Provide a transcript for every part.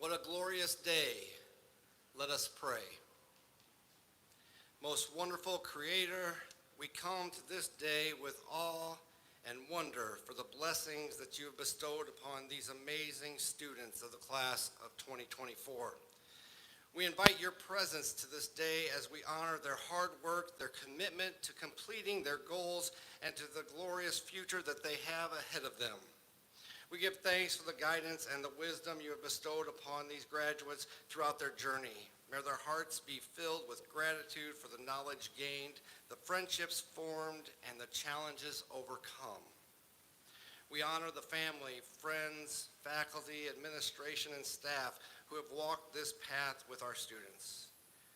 What a glorious day. Let us pray. Most wonderful Creator, we come to this day with awe and wonder for the blessings that you have bestowed upon these amazing students of the class of 2024. We invite your presence to this day as we honor their hard work, their commitment to completing their goals, and to the glorious future that they have ahead of them. We give thanks for the guidance and the wisdom you have bestowed upon these graduates throughout their journey. May their hearts be filled with gratitude for the knowledge gained, the friendships formed, and the challenges overcome. We honor the family, friends, faculty, administration, and staff who have walked this path with our students.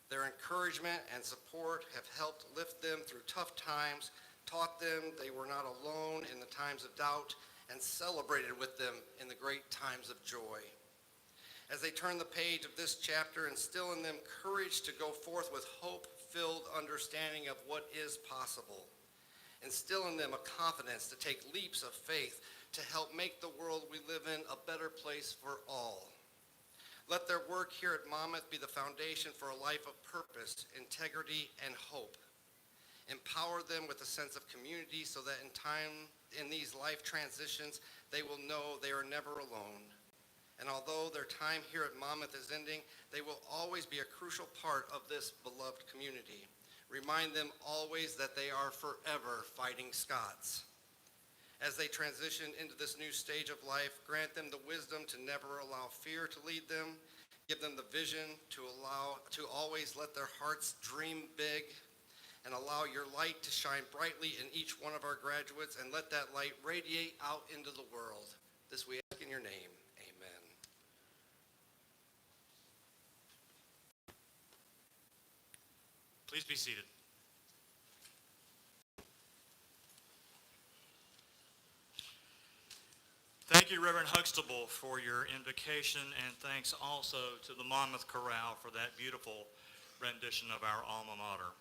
Their encouragement and support have helped lift them through tough times, taught them they were not alone in the times of doubt, and celebrated with them in the great times of joy. As they turn the page of this chapter, instill in them courage to go forth with hope-filled understanding of what is possible. Instill in them a confidence to take leaps of faith to help make the world we live in a better place for all. Let their work here at Monmouth be the foundation for a life of purpose, integrity, and hope. Empower them with a sense of community so that in these life transitions, they will know they are never alone. And although their time here at Monmouth is ending, they will always be a crucial part of this beloved community. Remind them always that they are forever fighting Scots. As they transition into this new stage of life, grant them the wisdom to never allow fear to lead them. Give them the vision to always let their hearts dream big, and allow your light to shine brightly in each one of our graduates, and let that light radiate out into the world. This we ask in your name. Amen. Please be seated. Thank you, Reverend Huxtable, for your invocation, and thanks also to the Monmouth Chorale for that beautiful rendition of our alma mater.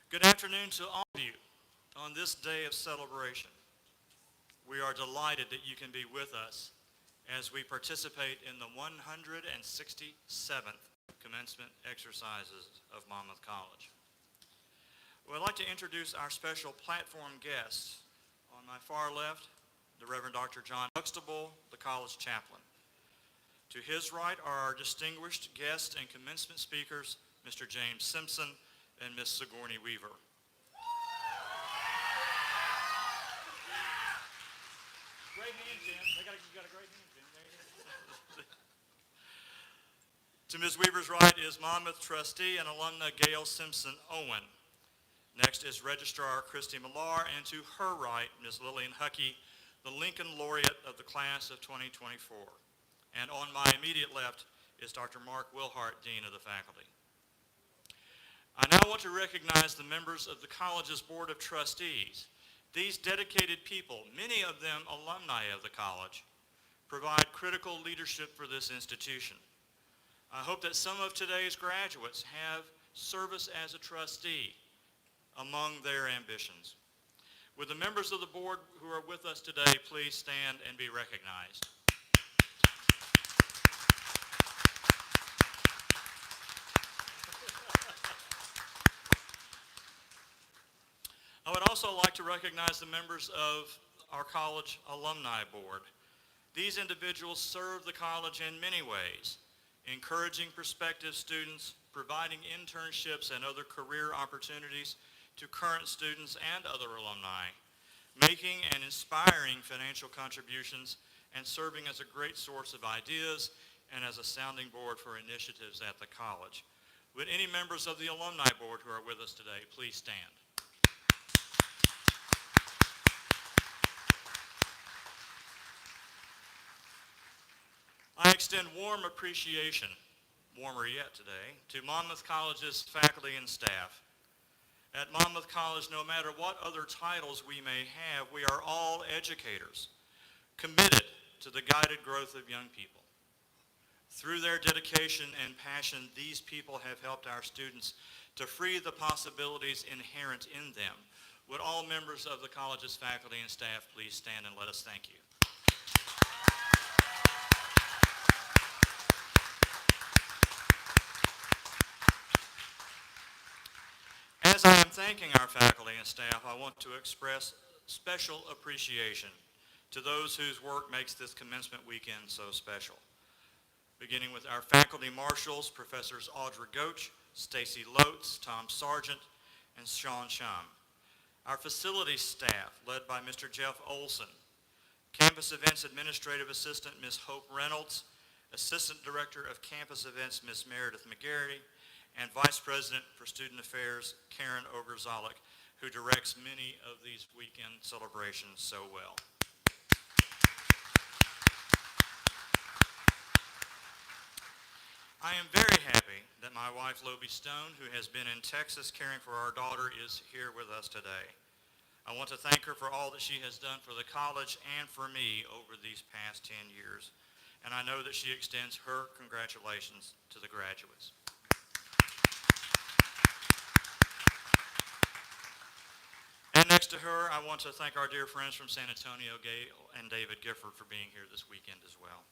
Good afternoon to all of you on this day of celebration. We are delighted that you can be with us as we participate in the 167th commencement exercises of Monmouth College. Well, I'd like to introduce our special platform guests. On my far left, the Reverend Dr. John Huxtable, the college chaplain. To his right are our distinguished guests and commencement speakers, Mr. James Simpson and Miss Sigourney Weaver. Great hand, Jim. You got a great hand, Jim. There you go. To Ms. Weaver's right is Monmouth trustee and alumna Gail Simpson Owen. Next is Registrar Christy Millar, and to her right, Ms. Lillian Huckey, the Lincoln Laureate of the class of 2024. And on my immediate left is Dr. Mark Wilhart, Dean of the Faculty. I now want to recognize the members of the college's Board of Trustees. These dedicated people, many of them alumni of the college, provide critical leadership for this institution. I hope that some of today's graduates have service as a trustee among their ambitions. Would the members of the board who are with us today please stand and be recognized? I would also like to recognize the members of our college alumni board. These individuals serve the college in many ways, encouraging prospective students, providing internships and other career opportunities to current students and other alumni, making and inspiring financial contributions, and serving as a great source of ideas and as a sounding board for initiatives at the college. Would any members of the alumni board who are with us today please stand? I extend warm appreciation, warmer yet today, to Monmouth College's faculty and staff. At Monmouth College, no matter what other titles we may have, we are all educators, committed to the guided growth of young people. Through their dedication and passion, these people have helped our students to free the possibilities inherent in them. Would all members of the college's faculty and staff please stand and let us thank you. As I am thanking our faculty and staff, I want to express special appreciation to those whose work makes this commencement weekend so special. Beginning with our faculty marshals, Professors Audra Goach, Stacy Lotes, Tom Sargent, and Sean Shum. Our facilities staff, led by Mr. Jeff Olson, Campus Events Administrative Assistant, Ms. Hope Reynolds, Assistant Director of Campus Events, Ms. Meredith McGarry, and Vice President for Student Affairs, Karen Ogerzalik, who directs many of these weekend celebrations so well. I am very happy that my wife, Lobie Stone, who has been in Texas caring for our daughter, is here with us today. I want to thank her for all that she has done for the college and for me over these past 10 years, and I know that she extends her congratulations to the graduates. And next to her, I want to thank our dear friends from San Antonio, Gail and David Gifford, for being here this weekend as well.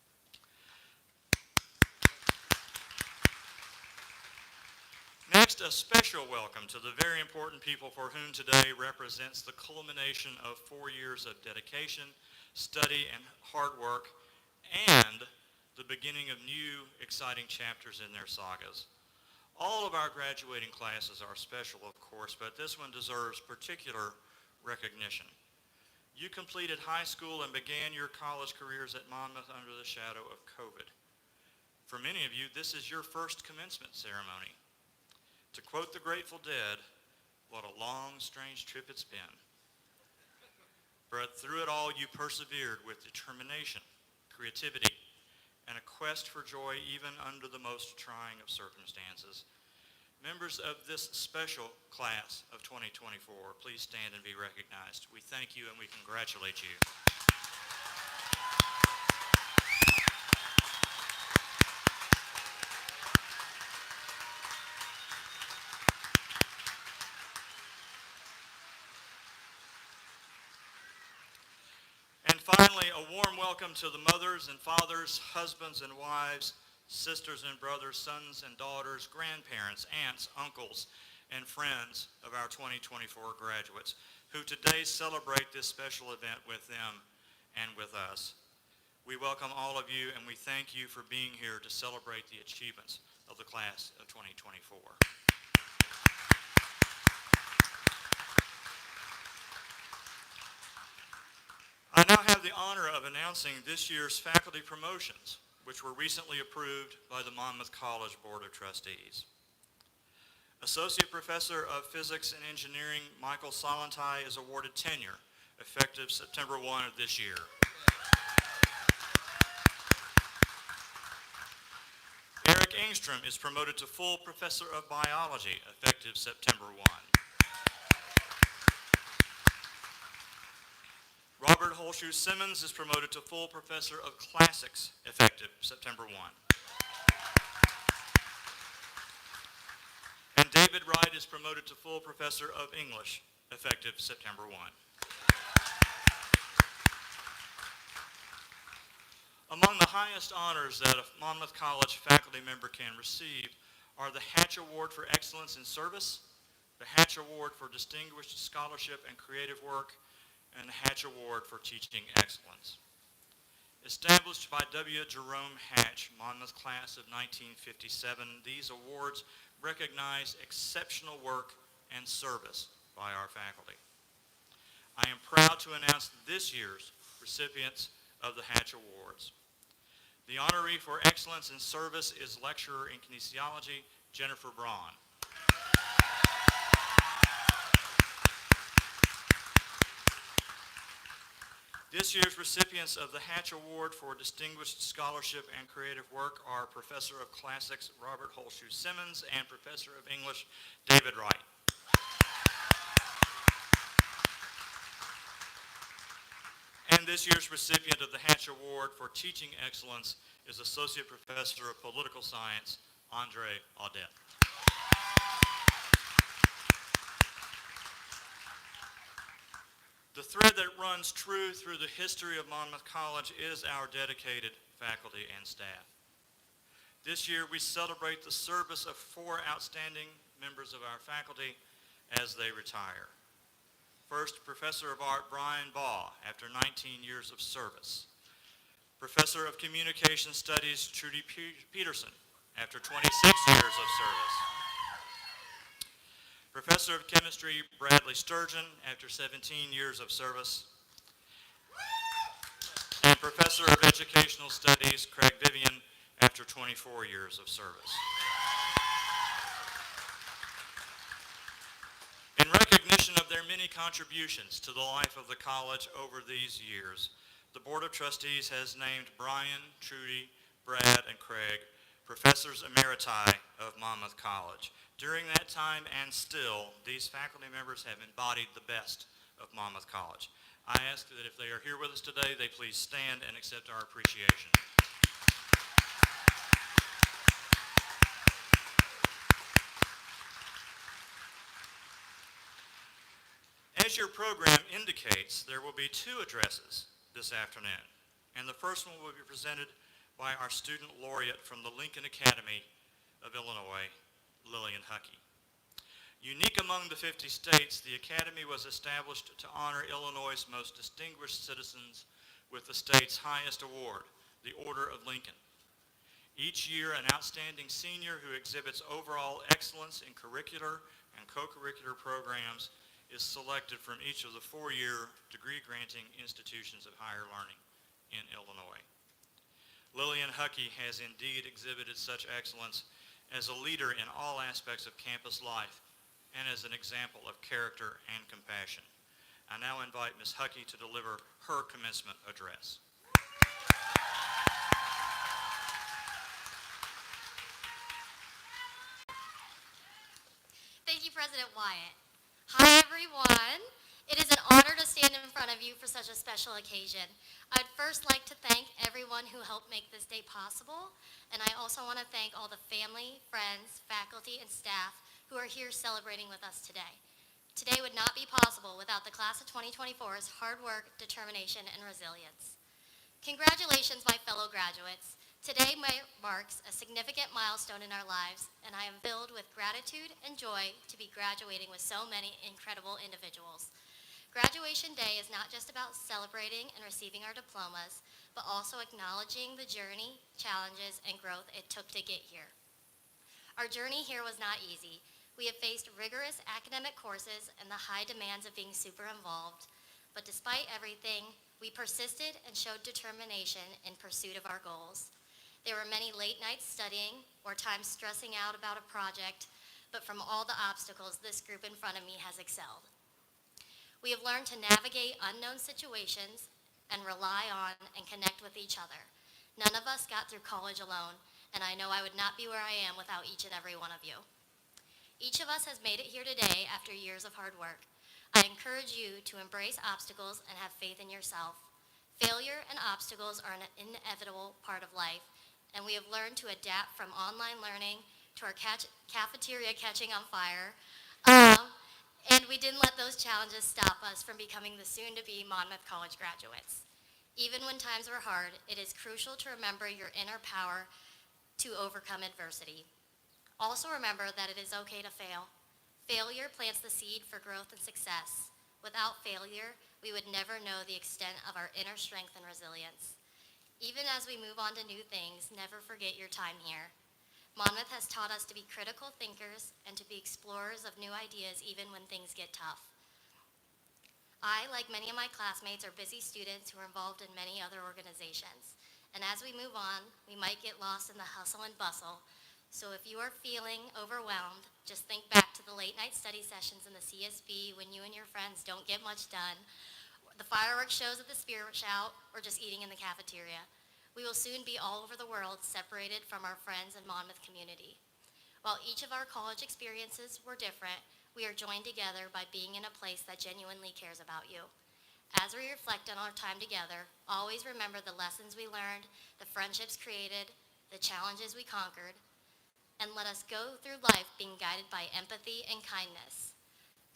Next, a special welcome to the very important people for whom today represents the culmination of 4 years of dedication, study, and hard work, and the beginning of new, exciting chapters in their sagas. All of our graduating classes are special, of course, but this one deserves particular recognition. You completed high school and began your college careers at Monmouth under the shadow of COVID. For many of you, this is your first commencement ceremony. To quote the Grateful Dead, what a long, strange trip it's been. But through it all, you persevered with determination, creativity, and a quest for joy even under the most trying of circumstances. Members of this special class of 2024, please stand and be recognized. We thank you and we congratulate you. And finally, a warm welcome to the mothers and fathers, husbands and wives, sisters and brothers, sons and daughters, grandparents, aunts, uncles, and friends of our 2024 graduates who today celebrate this special event with them and with us. We welcome all of you and we thank you for being here to celebrate the achievements of the class of 2024. I now have the honor of announcing this year's faculty promotions, which were recently approved by the Monmouth College Board of Trustees. Associate Professor of Physics and Engineering Michael Salentai is awarded tenure, effective September 1 of this year. Eric Engstrom is promoted to full Professor of Biology, effective September 1. Robert Holshoe Simmons is promoted to full Professor of Classics, effective September 1. And David Wright is promoted to full Professor of English, effective September 1. Among the highest honors that a Monmouth College faculty member can receive are the Hatch Award for Excellence in Service, the Hatch Award for Distinguished Scholarship and Creative Work, and the Hatch Award for Teaching Excellence. Established by W. Jerome Hatch, Monmouth Class of 1957, these awards recognize exceptional work and service by our faculty. I am proud to announce this year's recipients of the Hatch Awards. The honoree for excellence in service is lecturer in kinesiology, Jennifer Braun. This year's recipients of the Hatch Award for Distinguished Scholarship and Creative Work are Professor of Classics Robert Holshoe Simmons and Professor of English David Wright. And this year's recipient of the Hatch Award for Teaching Excellence is Associate Professor of Political Science Andre Audette. The thread that runs true through the history of Monmouth College is our dedicated faculty and staff. This year we celebrate the service of 4 outstanding members of our faculty as they retire. First, Professor of Art Brian Baugh, after 19 years of service. Professor of Communication Studies Trudy Peterson, after 26 years of service. Professor of Chemistry Bradley Sturgeon, after 17 years of service. Professor of Educational Studies, Craig Vivian, after 24 years of service. In recognition of their many contributions to the life of the college over these years, the Board of Trustees has named Brian, Trudy, Brad, and Craig Professors Emeriti of Monmouth College. During that time and still, these faculty members have embodied the best of Monmouth College. I ask that if they are here with us today, they please stand and accept our appreciation. As your program indicates, there will be two addresses this afternoon, and the first one will be presented by our student laureate from the Lincoln Academy of Illinois, Lillian Huckey. Unique among the 50 states, the Academy was established to honor Illinois' most distinguished citizens with the state's highest award, the Order of Lincoln. Each year, an outstanding senior who exhibits overall excellence in curricular and co-curricular programs is selected from each of the four-year degree-granting institutions of higher learning in Illinois. Lillian Huckey has indeed exhibited such excellence as a leader in all aspects of campus life and as an example of character and compassion. I now invite Ms. Huckey to deliver her commencement address. Thank you, President Wyatt. Hi, everyone. It is an honor to stand in front of you for such a special occasion. I'd first like to thank everyone who helped make this day possible, and I also want to thank all the family, friends, faculty, and staff who are here celebrating with us today. Today would not be possible without the class of 2024's hard work, determination, and resilience. Congratulations, my fellow graduates. Today marks a significant milestone in our lives, and I am filled with gratitude and joy to be graduating with so many incredible individuals. Graduation Day is not just about celebrating and receiving our diplomas, but also acknowledging the journey, challenges, and growth it took to get here. Our journey here was not easy. We have faced rigorous academic courses and the high demands of being super involved, but despite everything, we persisted and showed determination in pursuit of our goals. There were many late nights studying or times stressing out about a project, but from all the obstacles, this group in front of me has excelled. We have learned to navigate unknown situations and rely on and connect with each other. None of us got through college alone, and I know I would not be where I am without each and every one of you. Each of us has made it here today after years of hard work. I encourage you to embrace obstacles and have faith in yourself. Failure and obstacles are an inevitable part of life, and we have learned to adapt from online learning to our cafeteria catching on fire. And we didn't let those challenges stop us from becoming the soon-to-be Monmouth College graduates. Even when times were hard, it is crucial to remember your inner power to overcome adversity. Also remember that it is okay to fail. Failure plants the seed for growth and success. Without failure, we would never know the extent of our inner strength and resilience. Even as we move on to new things, never forget your time here. Monmouth has taught us to be critical thinkers and to be explorers of new ideas even when things get tough. I, like many of my classmates, are busy students who are involved in many other organizations. And as we move on, we might get lost in the hustle and bustle. So if you are feeling overwhelmed, just think back to the late night study sessions in the CSB when you and your friends don't get much done, the fireworks shows at the Spirit Shout, or just eating in the cafeteria. We will soon be all over the world, separated from our friends and Monmouth community. While each of our college experiences were different, we are joined together by being in a place that genuinely cares about you. As we reflect on our time together, always remember the lessons we learned, the friendships created, the challenges we conquered, and let us go through life being guided by empathy and kindness.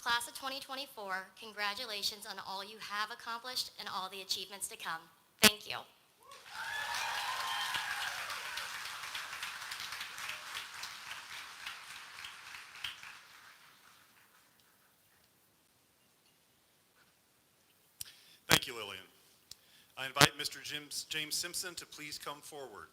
Class of 2024, congratulations on all you have accomplished and all the achievements to come. Thank you. Thank you, Lillian. I invite Mr. James Simpson to please come forward.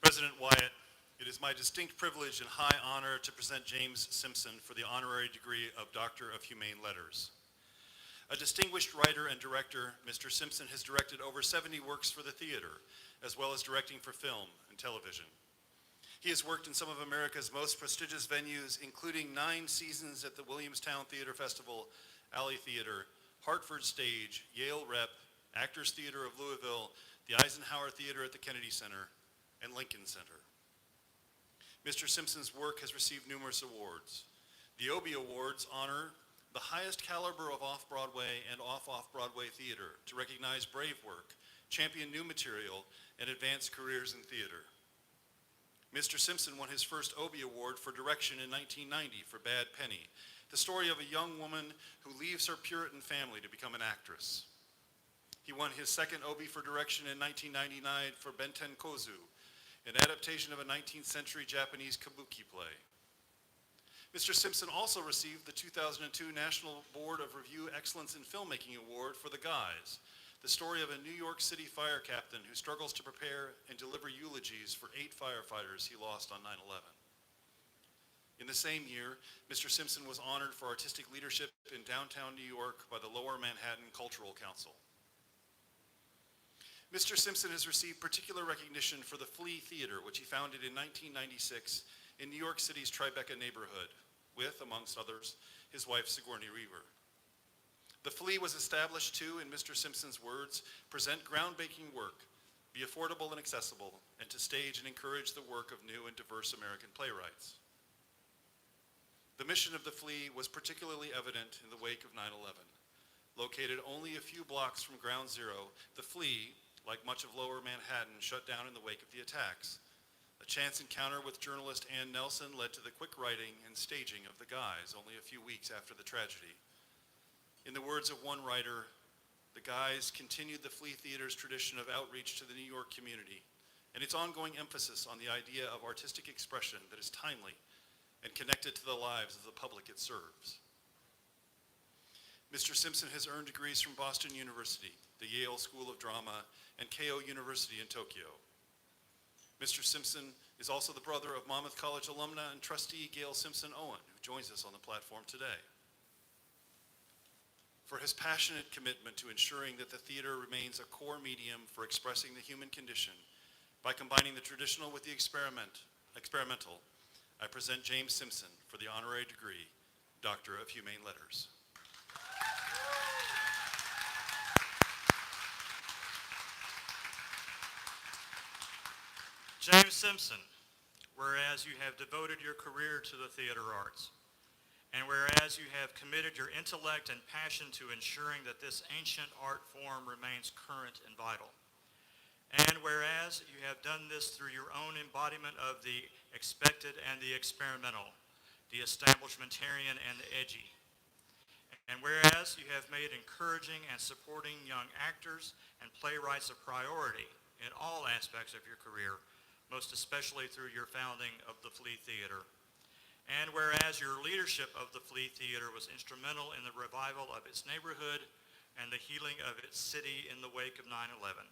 President Wyatt, It is my distinct privilege and high honor to present James Simpson for the honorary degree of Doctor of Humane Letters. A distinguished writer and director, Mr. Simpson has directed over 70 works for the theater, as well as directing for film and television. He has worked in some of America's most prestigious venues, including 9 seasons at the Williamstown Theater Festival, Alley Theater, Hartford Stage, Yale Rep, Actors Theater of Louisville, the Eisenhower Theater at the Kennedy Center, and Lincoln Center. Mr. Simpson's work has received numerous awards. The Obie Awards honor the highest caliber of off-Broadway and off-Broadway theater to recognize brave work, champion new material, and advance careers in theater. Mr. Simpson won his first Obie Award for direction in 1990 for Bad Penny, the story of a young woman who leaves her Puritan family to become an actress. He won his second Obie for direction in 1999 for Benten Kozu, an adaptation of a 19th century Japanese kabuki play. Mr. Simpson also received the 2002 National Board of Review Excellence in Filmmaking Award for The Guys, the story of a New York City fire captain who struggles to prepare and deliver eulogies for 8 firefighters he lost on 9/11. In the same year, Mr. Simpson was honored for artistic leadership in downtown New York by the Lower Manhattan Cultural Council. Mr. Simpson has received particular recognition for the Flea Theater, which he founded in 1996 in New York City's Tribeca neighborhood, with, amongst others, his wife Sigourney Weaver. The Flea was established to, in Mr. Simpson's words, present groundbreaking work, be affordable and accessible, and to stage and encourage the work of new and diverse American playwrights. The mission of the Flea was particularly evident in the wake of 9/11. Located only a few blocks from Ground Zero, the Flea, like much of Lower Manhattan, shut down in the wake of the attacks. A chance encounter with journalist Ann Nelson led to the quick writing and staging of The Guys only a few weeks after the tragedy. In the words of one writer, The Guys continued the Flea Theater's tradition of outreach to the New York community and its ongoing emphasis on the idea of artistic expression that is timely and connected to the lives of the public it serves. Mr. Simpson has earned degrees from Boston University, the Yale School of Drama, and Keio University in Tokyo. Mr. Simpson is also the brother of Monmouth College alumna and trustee Gail Simpson Owen, who joins us on the platform today. For his passionate commitment to ensuring that the theater remains a core medium for expressing the human condition by combining the traditional with the experimental, I present James Simpson for the honorary degree, Doctor of Humane Letters. James Simpson, whereas you have devoted your career to the theater arts, and whereas you have committed your intellect and passion to ensuring that this ancient art form remains current and vital, and whereas you have done this through your own embodiment of the expected and the experimental, the establishmentarian and the edgy, and whereas you have made encouraging and supporting young actors and playwrights a priority in all aspects of your career, most especially through your founding of the Flea Theater, and whereas your leadership of the Flea Theater was instrumental in the revival of its neighborhood and the healing of its city in the wake of 9/11,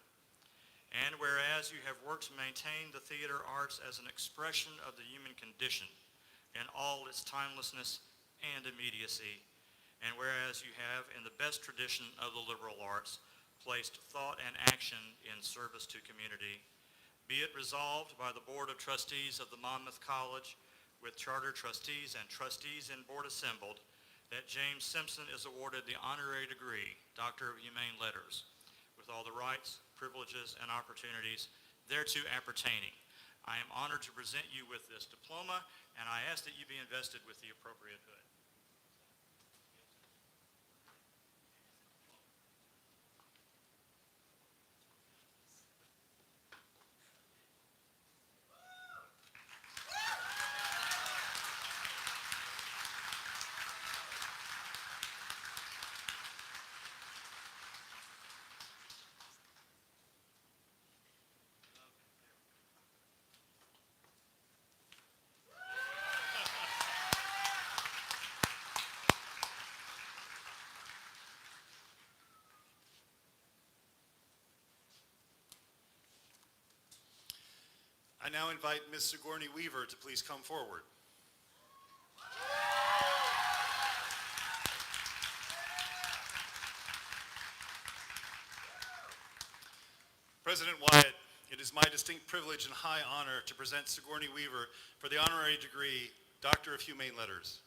and whereas you have worked to maintain the theater arts as an expression of the human condition in all its timelessness and immediacy, and whereas you have, in the best tradition of the liberal arts, placed thought and action in service to community, be it resolved by the Board of Trustees of the Monmouth College, with charter trustees and trustees and board assembled, that James Simpson is awarded the honorary degree, Doctor of Humane Letters, with all the rights, privileges, and opportunities thereto appertaining. I am honored to present you with this diploma, and I ask that you be invested with the appropriate hood. I now invite Ms. Sigourney Weaver to please come forward. President Wyatt, it is my distinct privilege and high honor to present Sigourney Weaver for the honorary degree, Doctor of Humane Letters.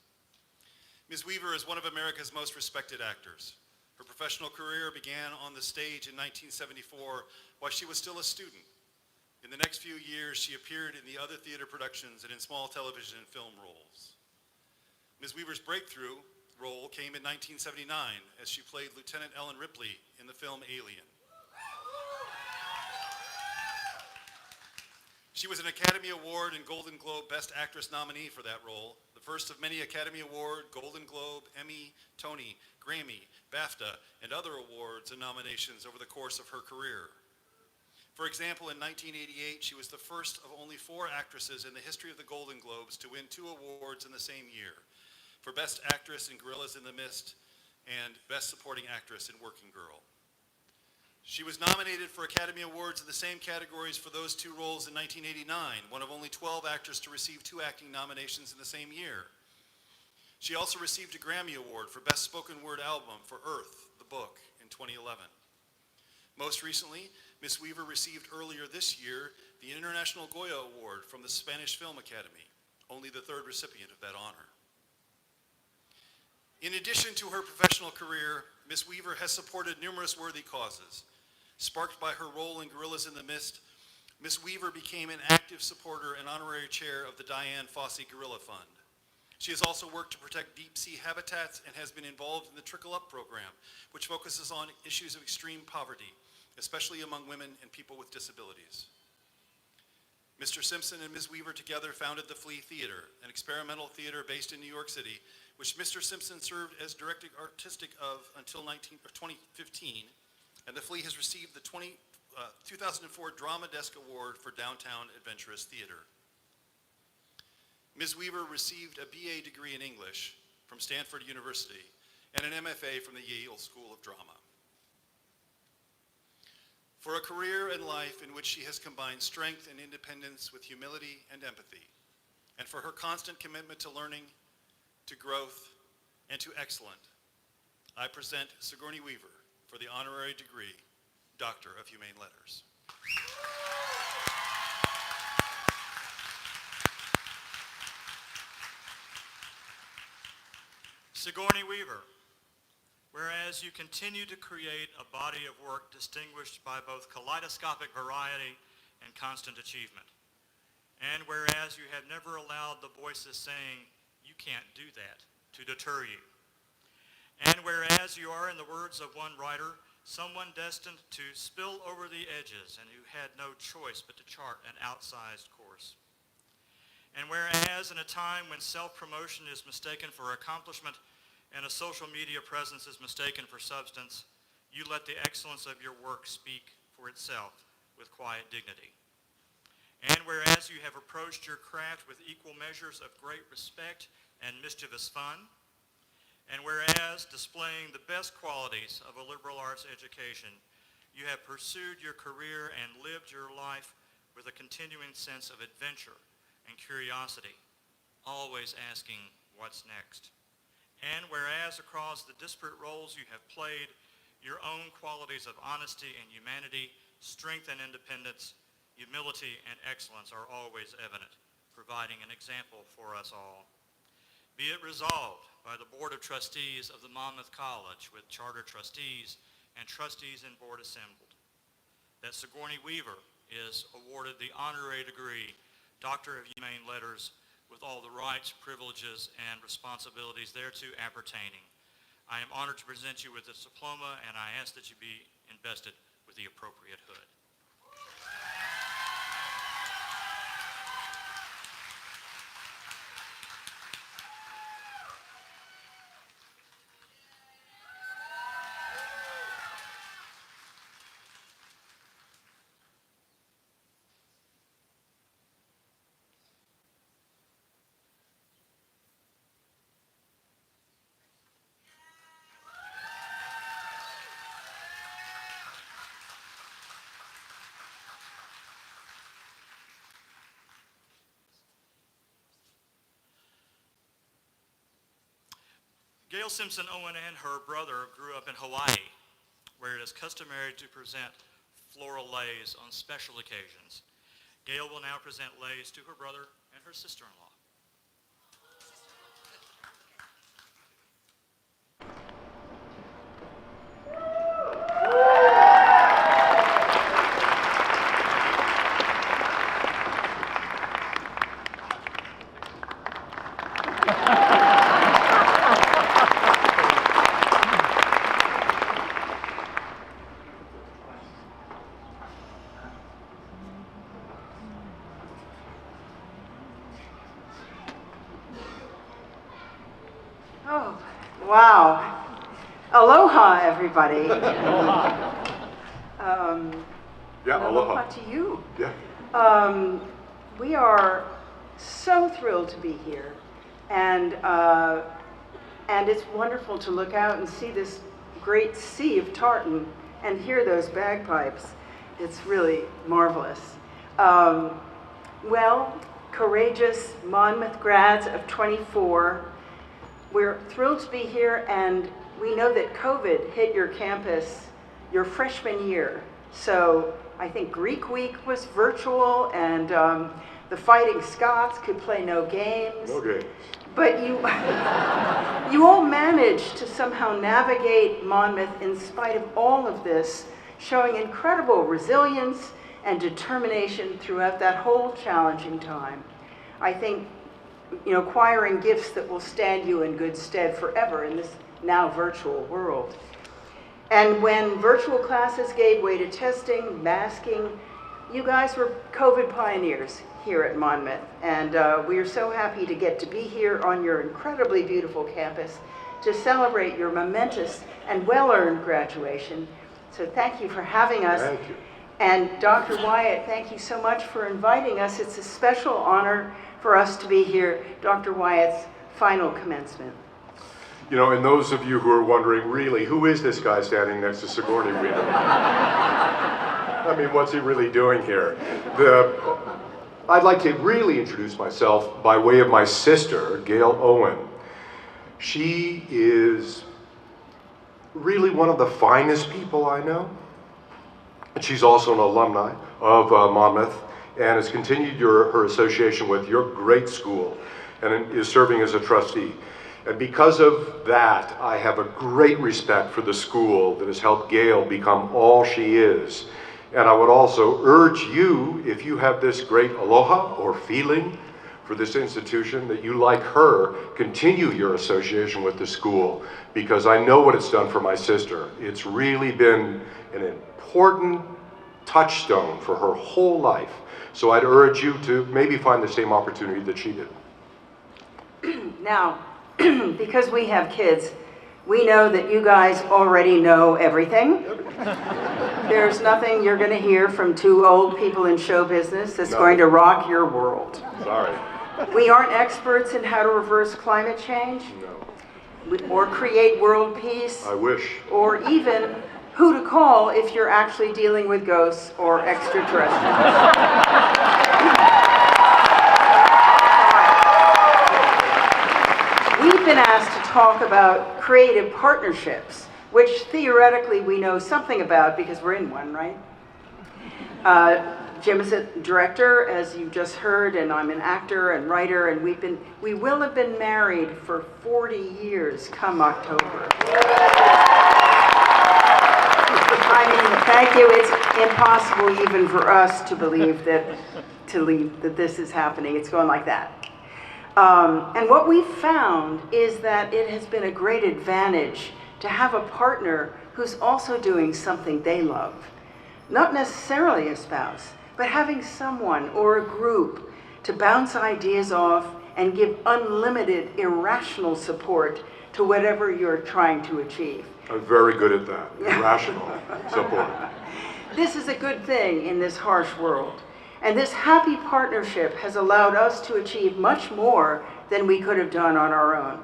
Ms. Weaver is one of America's most respected actors. Her professional career began on the stage in 1974 while she was still a student. In the next few years, she appeared in the other theater productions and in small television and film roles. Ms. Weaver's breakthrough role came in 1979 as she played Lieutenant Ellen Ripley in the film Alien. She was an Academy Award and Golden Globe Best Actress nominee for that role, the first of many Academy Award, Golden Globe, Emmy, Tony, Grammy, BAFTA, and other awards and nominations over the course of her career. For example, in 1988, she was the first of only 4 actresses in the history of the Golden Globes to win 2 awards in the same year, for Best Actress in Gorillas in the Mist and Best Supporting Actress in Working Girl. She was nominated for Academy Awards in the same categories for those 2 roles in 1989, one of only 12 actors to receive 2 acting nominations in the same year. She also received a Grammy Award for Best Spoken Word Album for Earth, the book, in 2011. Most recently, Ms. Weaver received earlier this year the International Goya Award from the Spanish Film Academy, only the 3rd recipient of that honor. In addition to her professional career, Ms. Weaver has supported numerous worthy causes. Sparked by her role in Gorillas in the Mist, Ms. Weaver became an active supporter and honorary chair of the Diane Fossey Gorilla Fund. She has also worked to protect deep sea habitats and has been involved in the Trickle Up program, which focuses on issues of extreme poverty, especially among women and people with disabilities. Mr. Simpson and Ms. Weaver together founded the Flea Theater, an experimental theater based in New York City, which Mr. Simpson served as director artistic of until 2015, and the Flea has received the 2004 Drama Desk Award for Downtown Adventurous Theater. Ms. Weaver received a BA degree in English from Stanford University and an MFA from the Yale School of Drama. For a career and life in which she has combined strength and independence with humility and empathy, and for her constant commitment to learning, to growth, and to excellence, I present Sigourney Weaver for the honorary degree, Doctor of Humane Letters. Sigourney Weaver, whereas you continue to create a body of work distinguished by both kaleidoscopic variety and constant achievement, and whereas you have never allowed the voices saying, "You can't do that," to deter you, and whereas you are, in the words of one writer, someone destined to spill over the edges and who had no choice but to chart an outsized course. And whereas in a time when self-promotion is mistaken for accomplishment and a social media presence is mistaken for substance, you let the excellence of your work speak for itself with quiet dignity. And whereas you have approached your craft with equal measures of great respect and mischievous fun, and whereas displaying the best qualities of a liberal arts education, you have pursued your career and lived your life with a continuing sense of adventure and curiosity, always asking what's next. And whereas across the disparate roles you have played, your own qualities of honesty and humanity, strength and independence, humility and excellence are always evident, providing an example for us all. Be it resolved by the Board of Trustees of the Monmouth College with charter trustees and trustees and board assembled, that Sigourney Weaver is awarded the honorary degree, Doctor of Humane Letters, with all the rights, privileges, and responsibilities thereto appertaining. I am honored to present you with this diploma, and I ask that you be invested with the appropriate hood. Gail Simpson Owen and her brother grew up in Hawaii, where it is customary to present floral leis on special occasions. Gail will now present leis to her brother and her sister-in-law. Oh, wow. Aloha, everybody. Yeah, aloha. To you. Yeah. We are so thrilled to be here, and it's wonderful to look out and see this great sea of tartan and hear those bagpipes. It's really marvelous. Well, courageous Monmouth grads of 24, we're thrilled to be here, and we know that COVID hit your campus your freshman year. So I think Greek Week was virtual, and the Fighting Scots could play no games. No games. But you, you all managed to somehow navigate Monmouth in spite of all of this, showing incredible resilience and determination throughout that whole challenging time. I think, acquiring gifts that will stand you in good stead forever in this now virtual world. And when virtual classes gave way to testing, masking, you guys were COVID pioneers here at Monmouth. And we are so happy to get to be here on your incredibly beautiful campus to celebrate your momentous and well-earned graduation. So thank you for having us. Thank you. And Dr. Wyatt, thank you so much for inviting us. It's a special honor for us to be here, Dr. Wyatt's final commencement. And those of you who are wondering, really, who is this guy standing next to Sigourney Weaver? I mean, what's he really doing here? I'd like to really introduce myself by way of my sister, Gail Owen. She is really one of the finest people I know. And she's also an alumni of Monmouth and has continued her association with your great school and is serving as a trustee. And because of that, I have a great respect for the school that has helped Gail become all she is. And I would also urge you, if you have this great aloha or feeling for this institution, that you, like her, continue your association with the school, because I know what it's done for my sister. It's really been an important touchstone for her whole life. So I'd urge you to maybe find the same opportunity that she did. Now, because we have kids, we know that you guys already know everything. There's nothing you're going to hear from two old people in show business that's going to rock your world. Sorry. We aren't experts in how to reverse climate change, No. or create world peace, I wish. or even who to call if you're actually dealing with ghosts or extraterrestrials. We've been asked to talk about creative partnerships, which theoretically we know something about because we're in one, right? Jim is a director, as you just heard, and I'm an actor and writer, and we will have been married for 40 years come October. I mean, thank you. It's impossible even for us to believe that this is happening. It's going like that. And what we've found is that it has been a great advantage to have a partner who's also doing something they love. Not necessarily a spouse, but having someone or a group to bounce ideas off and give unlimited, irrational support to whatever you're trying to achieve. I'm very good at that. Irrational support. This is a good thing in this harsh world. And this happy partnership has allowed us to achieve much more than we could have done on our own.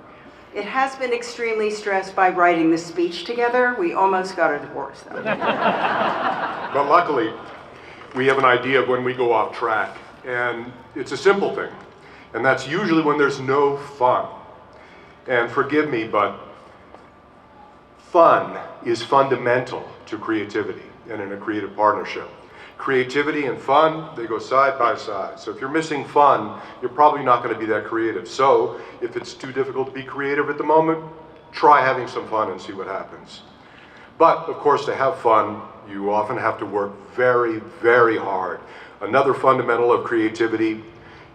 It has been extremely stressed by writing the speech together. We almost got a divorce, though. But luckily, we have an idea of when we go off track, and it's a simple thing, and that's usually when there's no fun. And forgive me, but Fun is fundamental to creativity and in a creative partnership. Creativity and fun, they go side by side. So if you're missing fun, you're probably not going to be that creative. So if it's too difficult to be creative at the moment, try having some fun and see what happens. But of course, to have fun, you often have to work very, very hard. Another fundamental of creativity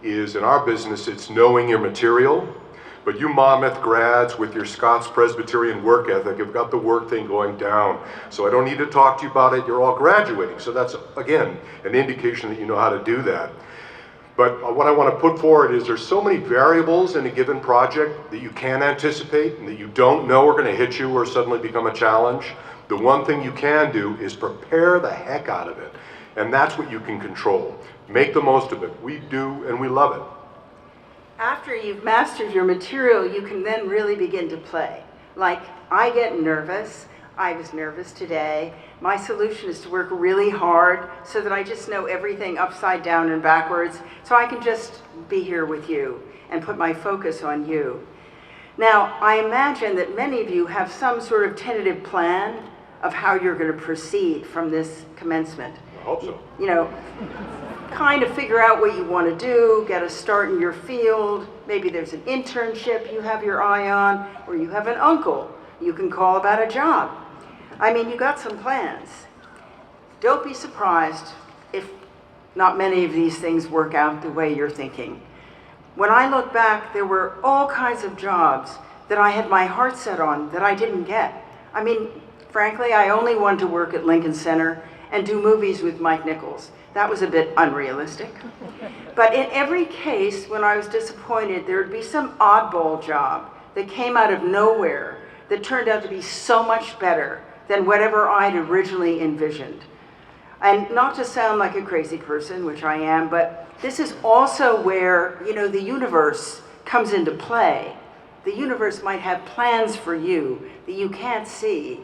is, in our business, it's knowing your material. But you Monmouth grads with your Scots Presbyterian work ethic have got the work thing going down. So I don't need to talk to you about it. You're all graduating. So that's, again, an indication that you know how to do that. But what I want to put forward is there's so many variables in a given project that you can anticipate and that you don't know are going to hit you or suddenly become a challenge. The one thing you can do is prepare the heck out of it. And that's what you can control. Make the most of it. We do, and we love it. After you've mastered your material, you can then really begin to play. Like, I get nervous. I was nervous today. My solution is to work really hard so that I just know everything upside down and backwards, so I can just be here with you and put my focus on you. Now, I imagine that many of you have some sort of tentative plan of how you're going to proceed from this commencement. I hope so. You know, kind of figure out what you want to do, get a start in your field. Maybe there's an internship you have your eye on, or you have an uncle you can call about a job. I mean, you got some plans. Don't be surprised if not many of these things work out the way you're thinking. When I look back, there were all kinds of jobs that I had my heart set on that I didn't get. I mean, frankly, I only wanted to work at Lincoln Center and do movies with Mike Nichols. That was a bit unrealistic. But in every case, when I was disappointed, there would be some oddball job that came out of nowhere that turned out to be so much better than whatever I'd originally envisioned. And not to sound like a crazy person, which I am, but this is also where, you know, the universe comes into play. The universe might have plans for you that you can't see,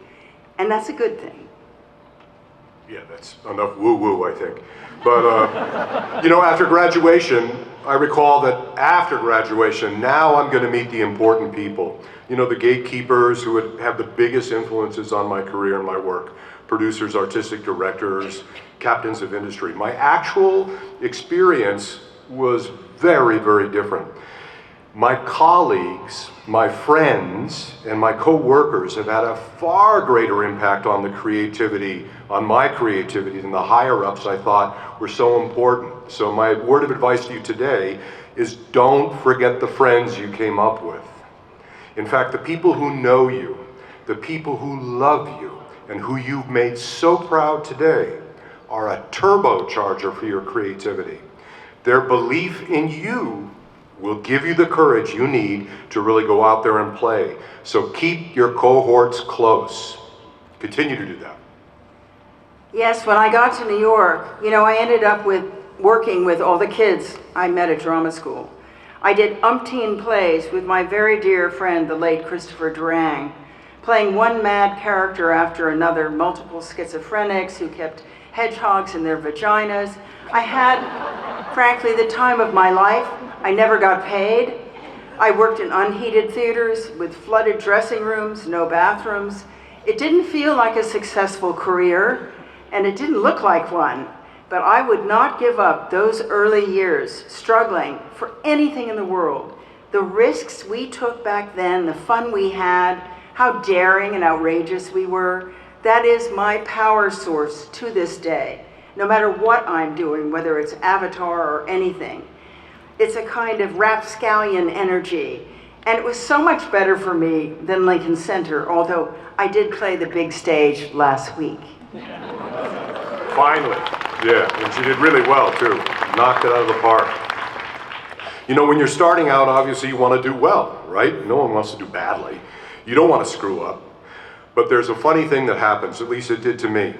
and that's a good thing. Yeah, that's enough woo-woo, I think. But, you know, after graduation, I recall that after graduation, now I'm going to meet the important people. You know, the gatekeepers who would have the biggest influences on my career and my work. Producers, artistic directors, captains of industry. My actual experience was very, very different. My colleagues, my friends, and my co-workers have had a far greater impact on the creativity, on my creativity, than the higher-ups I thought were so important. So my word of advice to you today is don't forget the friends you came up with. In fact, the people who know you, the people who love you, and who you've made so proud today are a turbocharger for your creativity. Their belief in you will give you the courage you need to really go out there and play. So keep your cohorts close. Continue to do that. Yes, when I got to New York, you know, I ended up working with all the kids I met at drama school. I did umpteen plays with my very dear friend, the late Christopher Durang, playing one mad character after another, multiple schizophrenics who kept hedgehogs in their vaginas. I had, frankly, the time of my life. I never got paid. I worked in unheated theaters with flooded dressing rooms, no bathrooms. It didn't feel like a successful career, and it didn't look like one. But I would not give up those early years struggling for anything in the world. The risks we took back then, the fun we had, how daring and outrageous we were, that is my power source to this day. No matter what I'm doing, whether it's Avatar or anything. It's a kind of rapscallion energy. And it was so much better for me than Lincoln Center, although I did play the big stage last week. Finally. Yeah, and she did really well, too. Knocked it out of the park. You know, when you're starting out, obviously you want to do well, right? No one wants to do badly. You don't want to screw up. But there's a funny thing that happens, at least it did to me.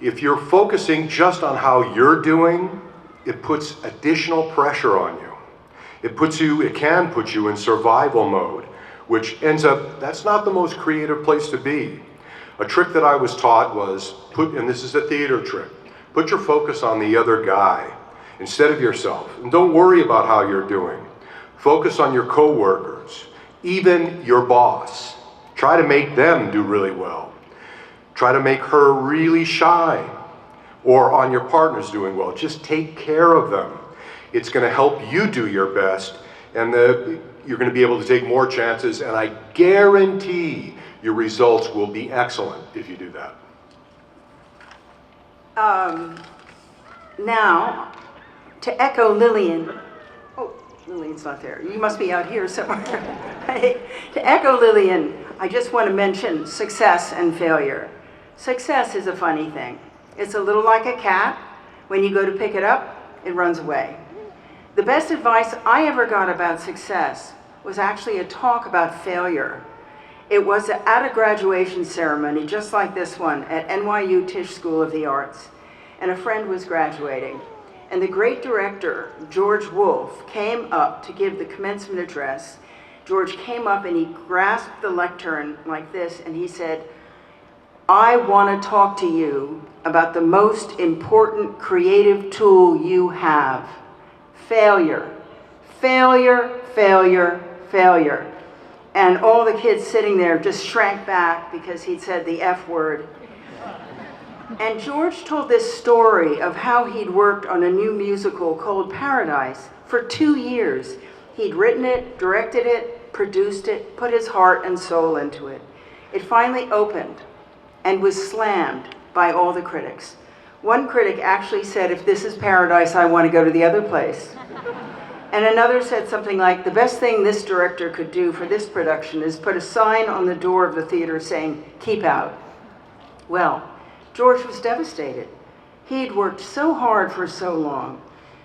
If you're focusing just on how you're doing, it puts additional pressure on you. It can put you in survival mode, which ends up, that's not the most creative place to be. A trick that I was taught was, and this is a theater trick, put your focus on the other guy instead of yourself. And don't worry about how you're doing. Focus on your coworkers, even your boss. Try to make them do really well. Try to make her really shy, or on your partner's doing well. Just take care of them. It's going to help you do your best, and you're going to be able to take more chances, and I guarantee your results will be excellent if you do that. Now, to echo Lillian, oh, Lillian's not there. You must be out here somewhere. To echo Lillian, I just want to mention success and failure. Success is a funny thing. It's a little like a cat. When you go to pick it up, it runs away. The best advice I ever got about success was actually a talk about failure. It was at a graduation ceremony, just like this one, at NYU Tisch School of the Arts. And a friend was graduating. And the great director, George Wolfe, came up to give the commencement address. George came up and he grasped the lectern like this, and he said, "I want to talk to you about the most important creative tool you have. Failure. Failure, failure, failure." And all the kids sitting there just shrank back because he'd said the F word. And George told this story of how he'd worked on a new musical called Paradise for 2 years. He'd written it, directed it, produced it, put his heart and soul into it. It finally opened and was slammed by all the critics. One critic actually said, "If this is Paradise, I want to go to the other place." And another said something like, "The best thing this director could do for this production is put a sign on the door of the theater saying, 'Keep out.'" Well, George was devastated. He'd worked so hard for so long,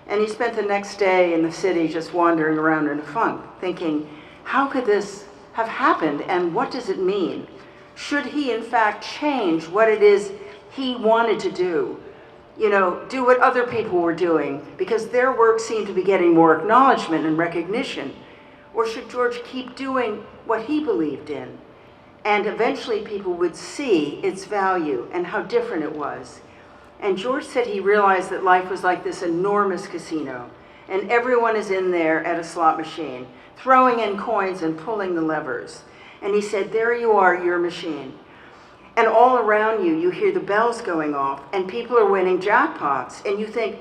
and he spent the next day in the city just wandering around in a funk, thinking, how could this have happened, and what does it mean? Should he, in fact, change what it is he wanted to do? You know, do what other people were doing, because their work seemed to be getting more acknowledgement and recognition? Or should George keep doing what he believed in? And eventually people would see its value and how different it was. And George said he realized that life was like this enormous casino, and everyone is in there at a slot machine, throwing in coins and pulling the levers. And he said, there you are, your machine. And all around you, you hear the bells going off, and people are winning jackpots. And you think,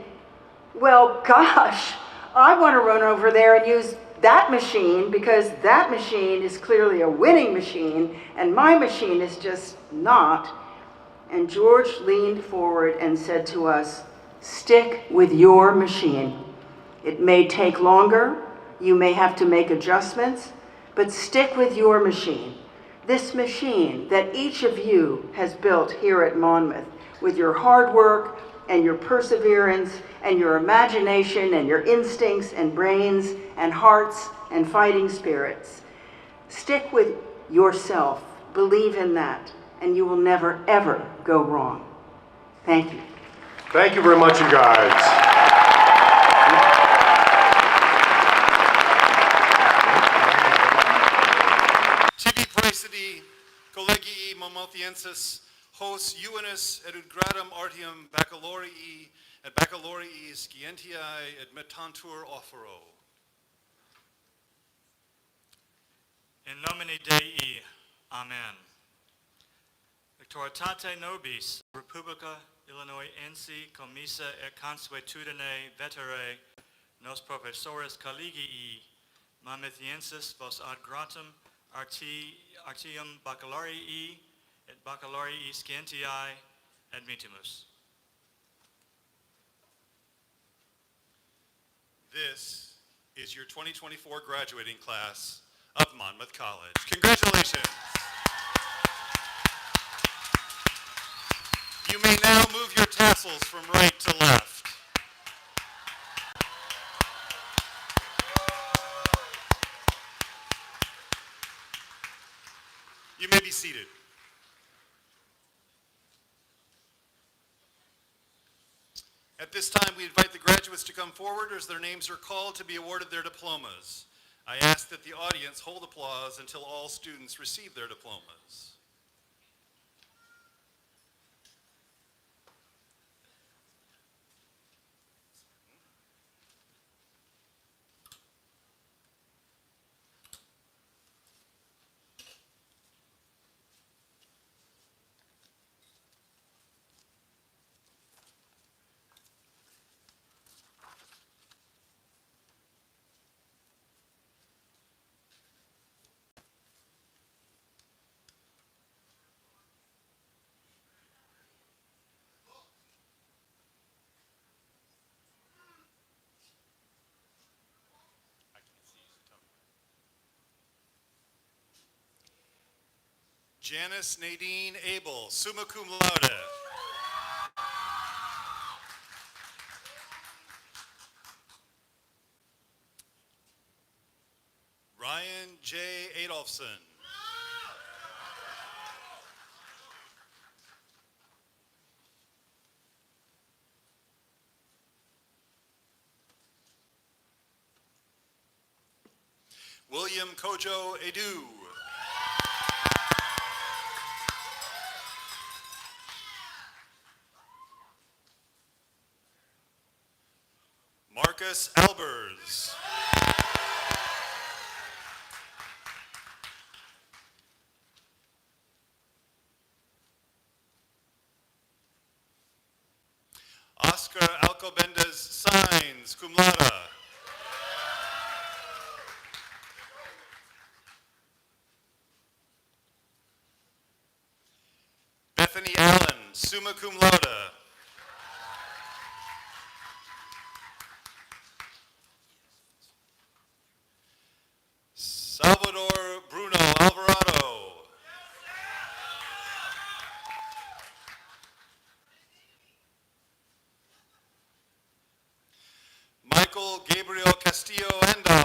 well, gosh, I want to run over there and use that machine, because that machine is clearly a winning machine, and my machine is just not. And George leaned forward and said to us, stick with your machine. It may take longer, you may have to make adjustments, but stick with your machine. This machine that each of you has built here at Monmouth with your hard work and your perseverance and your imagination and your instincts and brains and hearts and fighting spirits. Stick with yourself, believe in that, and you will never, ever go wrong. Thank you. Thank you very much, you guys. Tibi praesidi, collegii Monmouthiensis, hos juvenis edugradum artium baccalorii et baccalorii scientiae admittantur offero. In nomine Dei, Amen. Victoritate nobis, Republica Illinoisensi commissa et consuetudine vetere, nos professores collegii Monmouthiensis vos ad gratum artium baccalorii et baccalorii scientiae admittimus. This is your 2024 graduating class of Monmouth College. Congratulations. You may now move your tassels from right to left. You may be seated. At this time, we invite the graduates to come forward as their names are called to be awarded their diplomas. I ask that the audience hold applause until all students receive their diplomas. Janice Nadine Abel, summa cum laude. Ryan J. Adolfson. William Kojo Edu. Marcus Albers. Oscar Alcobendas Signs, cum laude. Bethany Allen, summa cum laude. Salvador Bruno Alvarado. Michael Gabriel Castillo Andal.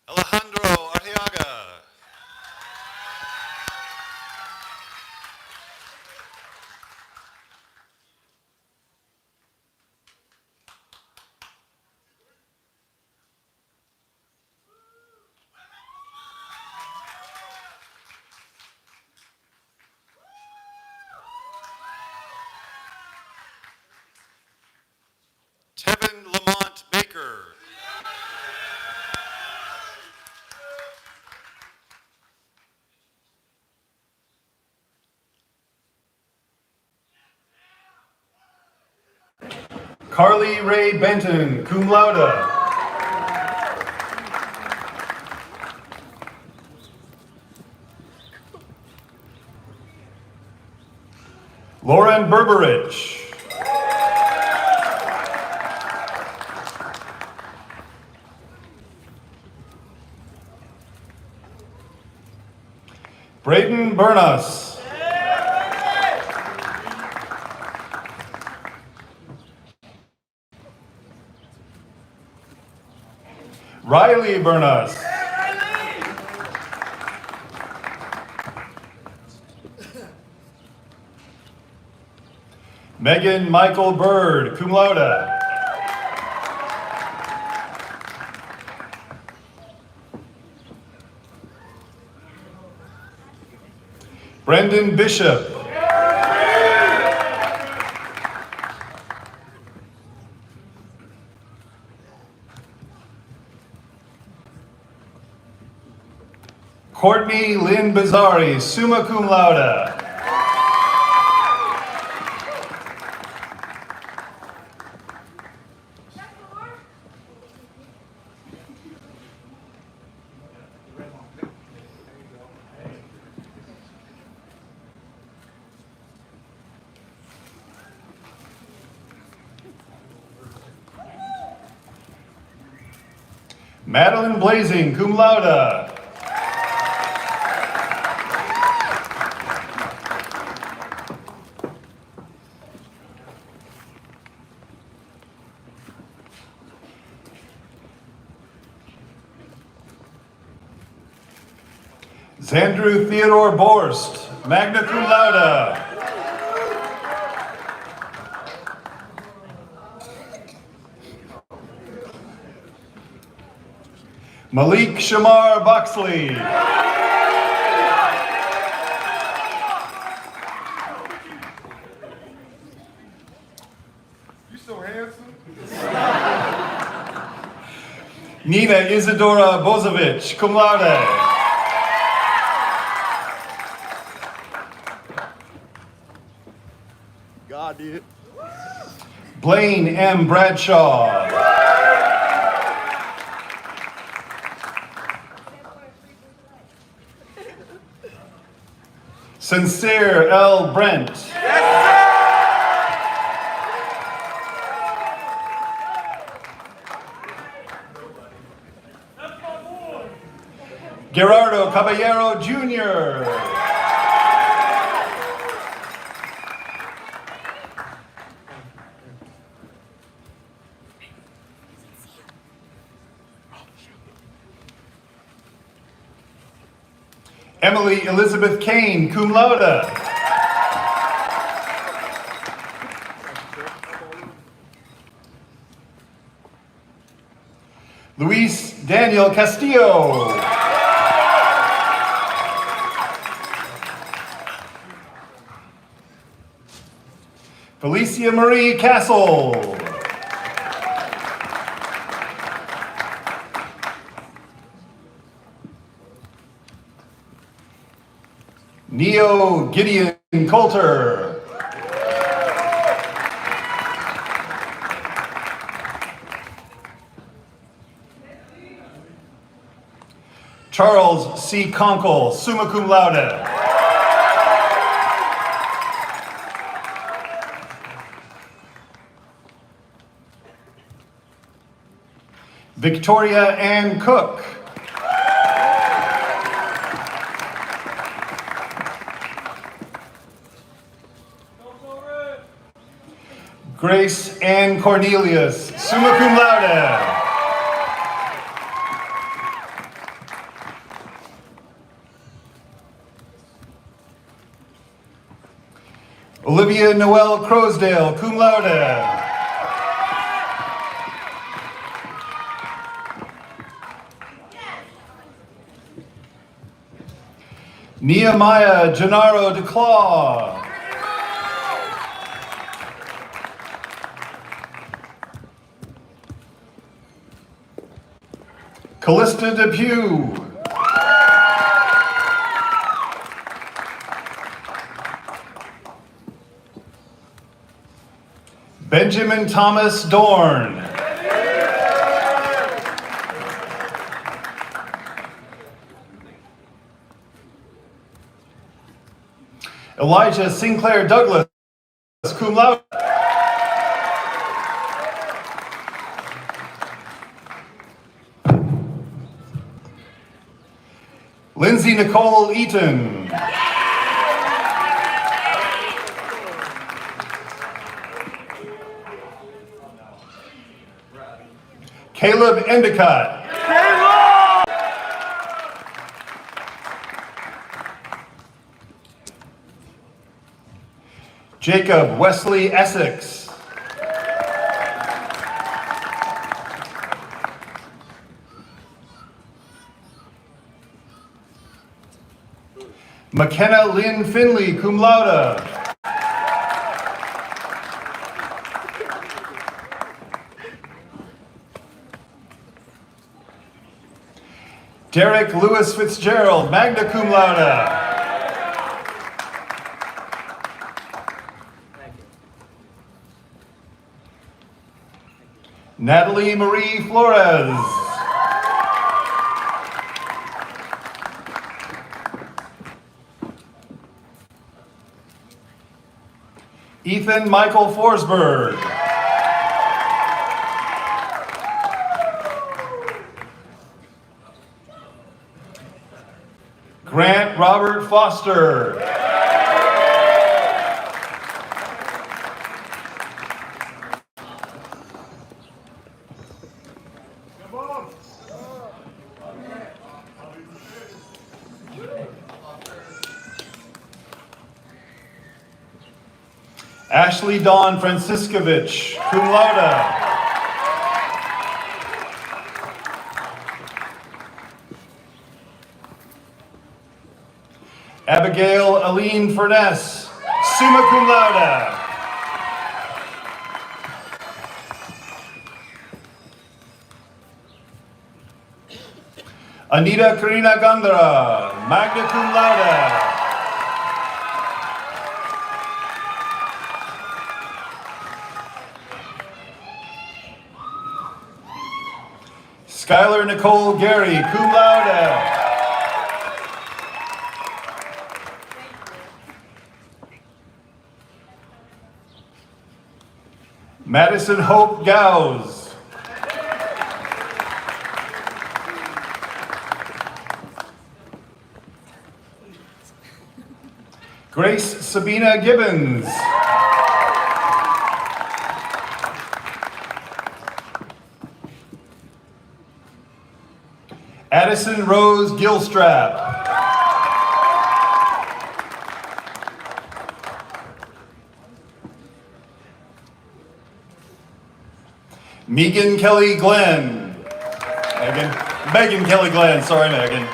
Alejandro Arteaga. Tevin Lamont Baker. Carly Ray Benton, cum laude. Lauren Berberich. Braden Burnus. Riley Burnus. Megan Michael Bird, cum laude. Brendan Bishop. Courtney Lynn Bizzari, summa cum laude. Madeline Blazing, cum laude. Xandru Theodore Borst, magna cum laude. Malik Shamar Boxley. You so handsome. Nina Isadora Bozovic, cum laude. God did. Blaine M. Bradshaw. Sincere L. Brent. Gerardo Caballero Jr. Emily Elizabeth Kane, cum laude. Luis Daniel Castillo. Felicia Marie Castle. Neo Gideon Coulter. Charles C. Conkle, summa cum laude. Victoria Ann Cook. Grace Ann Cornelius, summa cum laude. Olivia Noel Crosdale, cum laude. Nehemiah Gennaro DeClaw. Callista Depew. Benjamin Thomas Dorn. Elijah Sinclair Douglas, cum laude. Lindsay Nicole Eaton. Caleb Endicott. Jacob Wesley Essex. McKenna Lynn Finley, cum laude. Derek Lewis Fitzgerald, magna cum laude. Natalie Marie Flores. Ethan Michael Forsberg. Grant Robert Foster. Ashley Dawn Franciscovich, cum laude. Abigail Aline Furness, summa cum laude. Anita Karina Gandhara, magna cum laude. Skylar Nicole Gary, cum laude. Madison Hope Gauss. Grace Sabina Gibbons. Addison Rose Gilstrap. Megan Kelly Glenn. Megan Kelly Glenn, sorry Megan.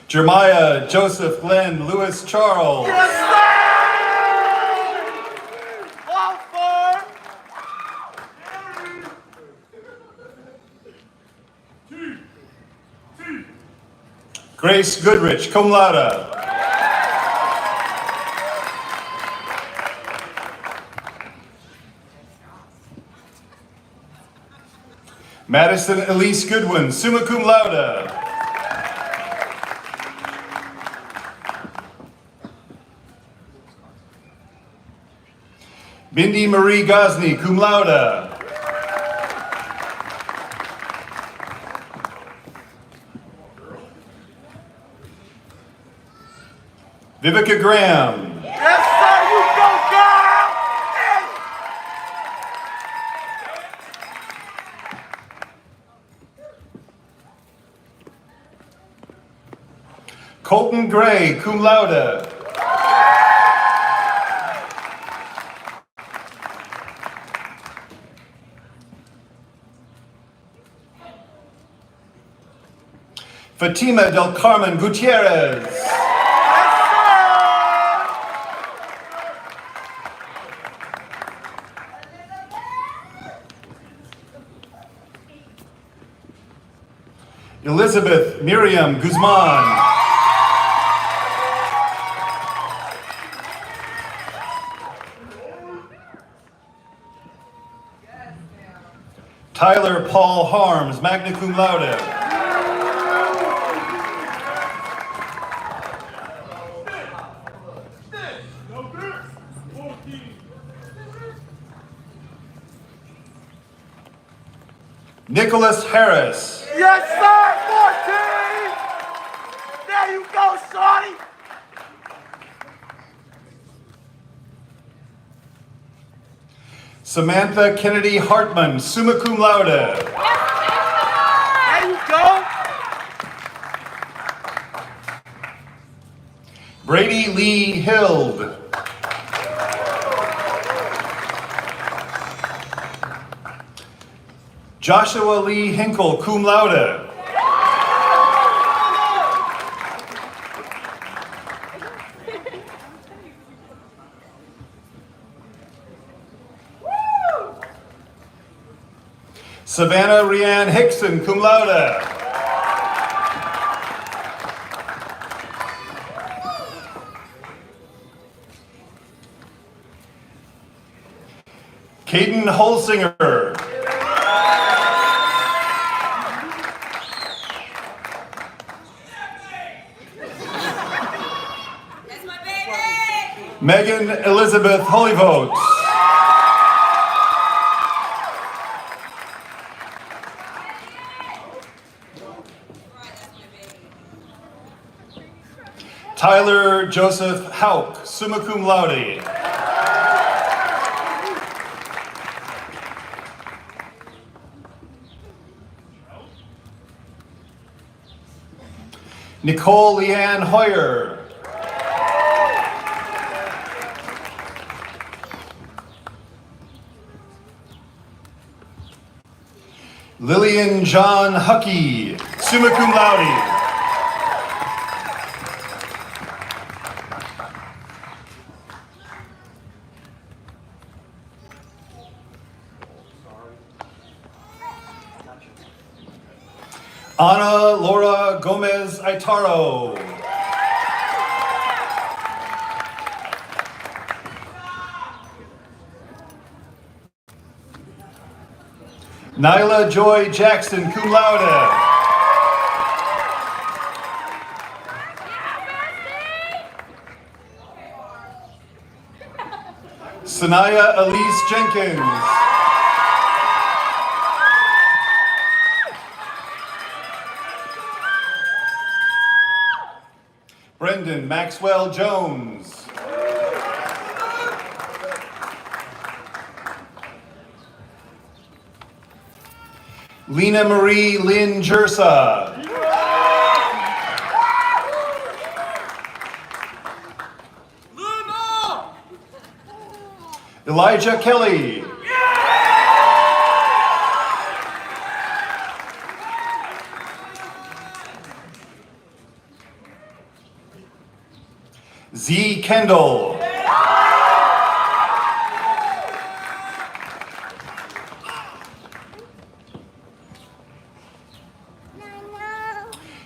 Jeremiah Joseph Glenn Lewis Charles. Grace Goodrich, cum laude. Madison Elise Goodwin, summa cum laude. Bindi Marie Gosney, cum laude. Vivica Graham. Yes, sir, you go, girl! Colton Gray, cum laude. Fatima del Carmen Gutierrez. Elizabeth Miriam Guzman. Tyler Paul Harms, magna cum laude. Nicholas Harris. Yes, sir, 14! There you go, shorty! Samantha Kennedy Hartman, summa cum laude. There you go! Brady Lee Hild. Joshua Lee Hinkle, cum laude. Savannah Rianne Hickson, cum laude. Caden Holsinger. Megan Elizabeth Holyvote. Tyler Joseph Hauk, summa cum laude. Nicole Leanne Hoyer. Lillian John Huckey, summa cum laude. Ana Laura Gomez Aitaro. Nyla Joy Jackson, cum laude. Sanaya Elise Jenkins. Brendan Maxwell Jones. Lena Marie Lynn Jersa. Elijah Kelly. Z. Kendall.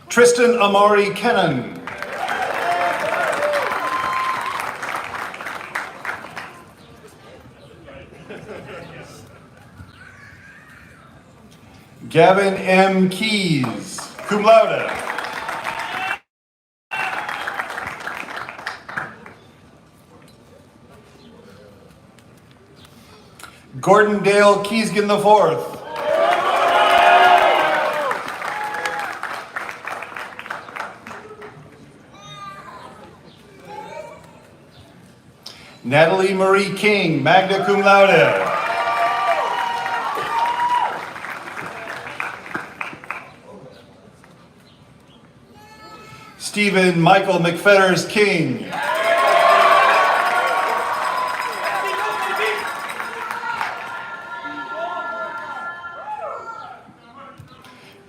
Tristan Amari Kennan. Gavin M. Keys, cum laude. Gordon Dale Keesgan IV. Natalie Marie King, magna cum laude. Stephen Michael McFetters King.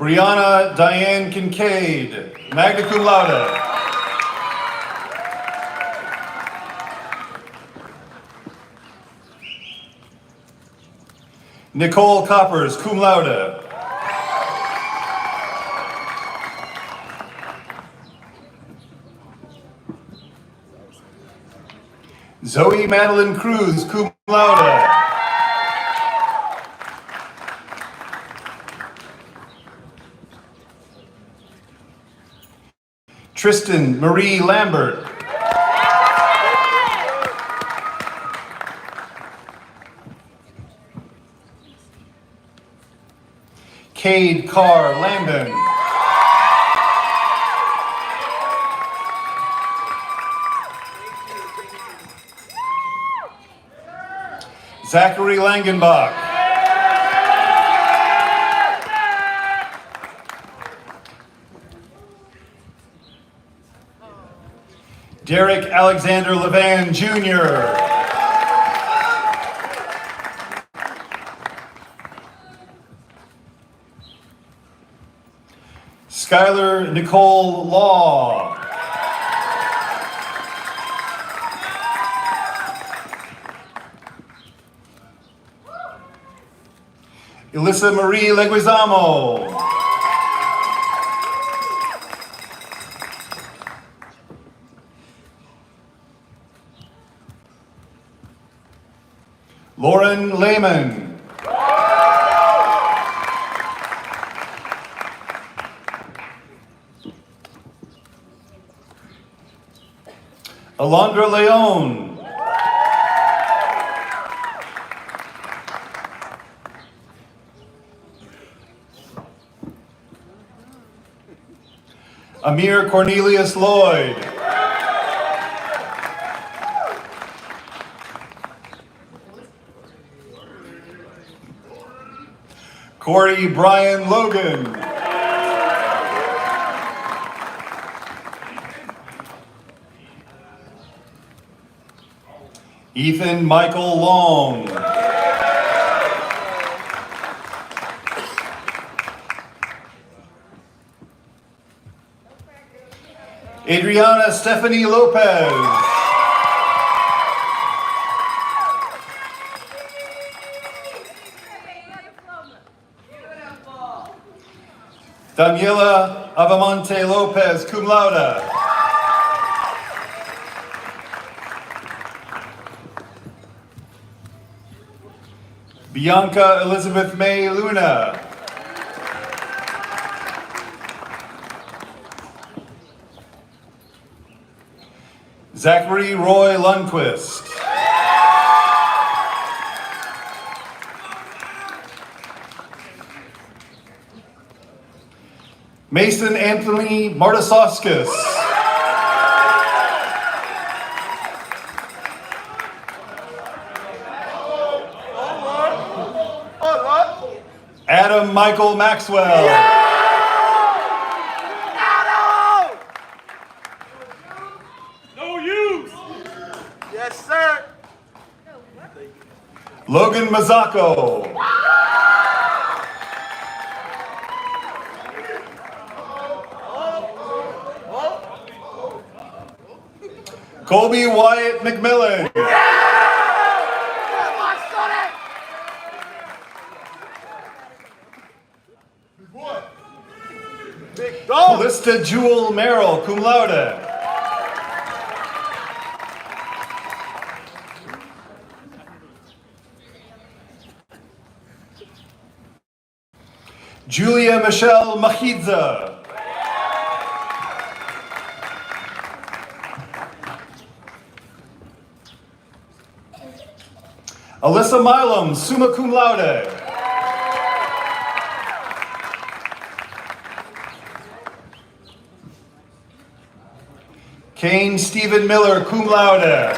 Brianna Diane Kincaid, magna cum laude. Nicole Coppers, cum laude. Zoe Madeline Cruz, cum laude. Tristan Marie Lambert. Cade Carr Landon. Zachary Langenbach. Derek Alexander Levan Jr. Skylar Nicole Law. Elissa Marie Leguizamo. Lauren Lehman. Alondra Leon. Amir Cornelius Lloyd. Corey Brian Logan. Ethan Michael Long. Adriana Stephanie Lopez. Daniela Avamonte Lopez, cum laude. Bianca Elizabeth May Luna. Zachary Roy Lundquist. Mason Anthony Martisauskas. Adam Michael Maxwell. Adam! No use! Yes, sir. Logan Mazzacco. Colby Wyatt McMillan. Big dog. Callista Jewel Merrill, cum laude. Julia Michelle Machidza. Alyssa Milam, summa cum laude. Kane Stephen Miller, cum laude.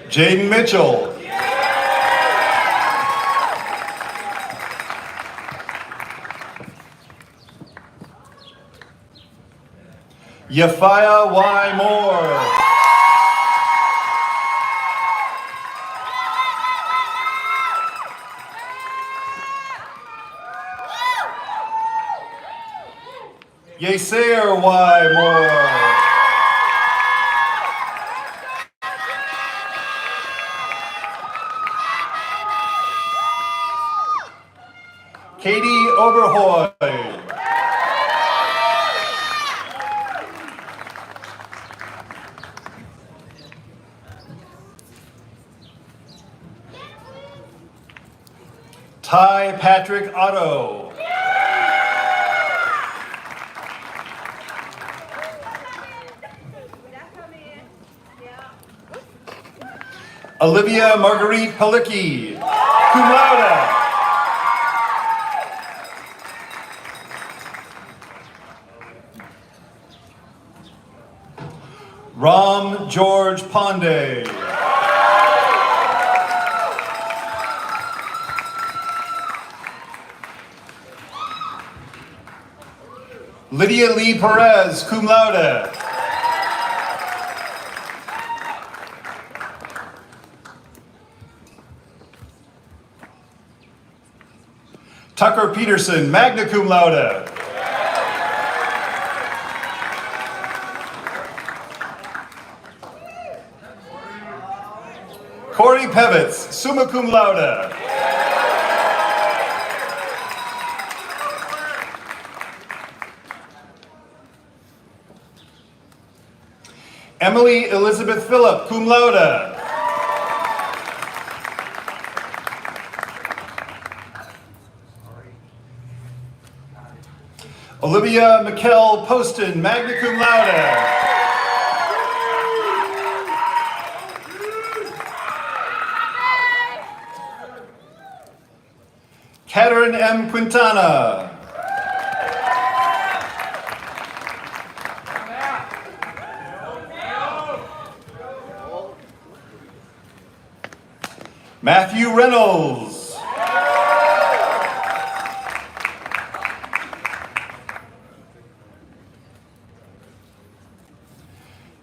Jaden Mitchell. Yafaya Y. Moore. Yesair Y. Moore. Katie Oberhoy. Ty Patrick Otto. Olivia Marguerite Palicki, cum laude. Ram George Pandey. Lydia Lee Perez, cum laude. Tucker Peterson, magna cum laude. Corey Pevitz, summa cum laude. Emily Elizabeth Phillip, cum laude. Olivia McKell Poston, magna cum laude. Catherine M. Quintana. Matthew Reynolds.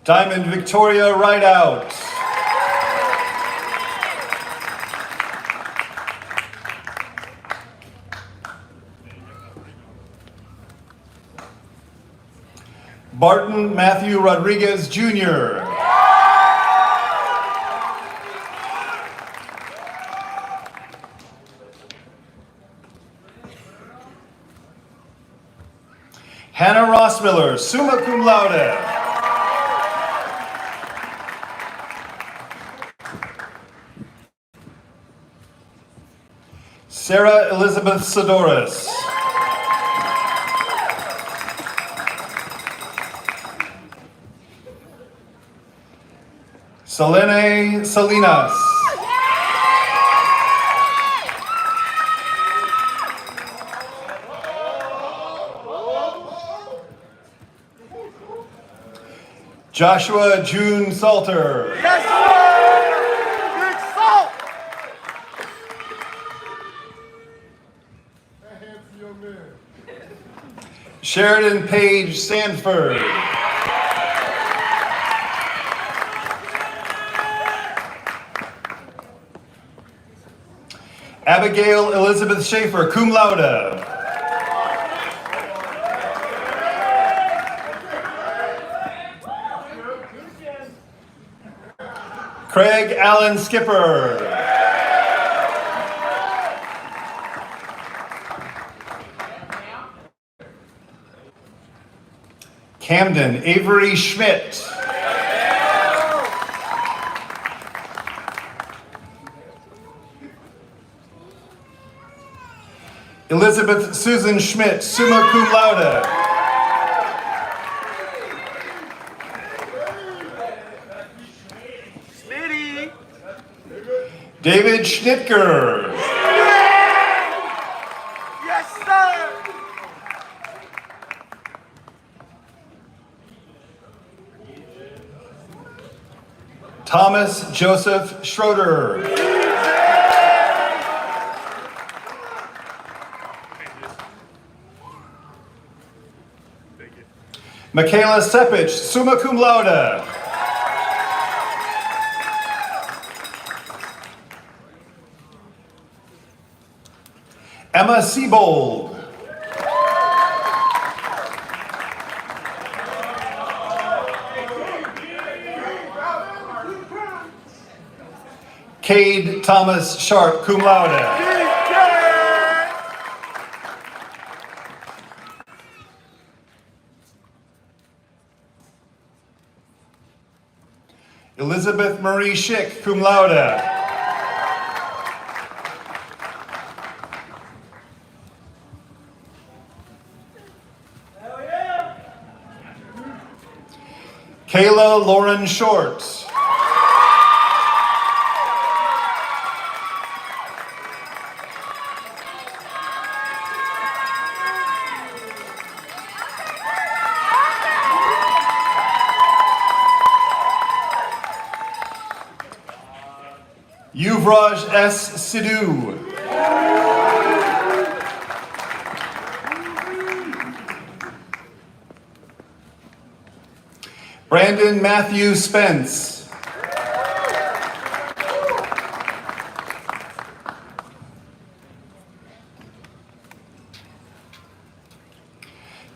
Diamond Victoria Rideout. Barton Matthew Rodriguez Jr. Hannah Rossmiller, summa cum laude. Sarah Elizabeth Sidoris. Selene Salinas. Joshua June Salter. Yes, sir! Big salt! Sheridan Page Sanford. Abigail Elizabeth Schaefer, cum laude. Craig Allen Skipper. Camden Avery Schmidt. Elizabeth Susan Schmidt, summa cum laude. Smitty! David Schnitker. Yes, sir! Thomas Joseph Schroeder. Michaela Sepich, summa cum laude. Emma Siebold. Cade Thomas Sharp, cum laude. Elizabeth Marie Schick, cum laude. Kayla Lauren Short. Yuvraj S. Sidhu. Brandon Matthew Spence.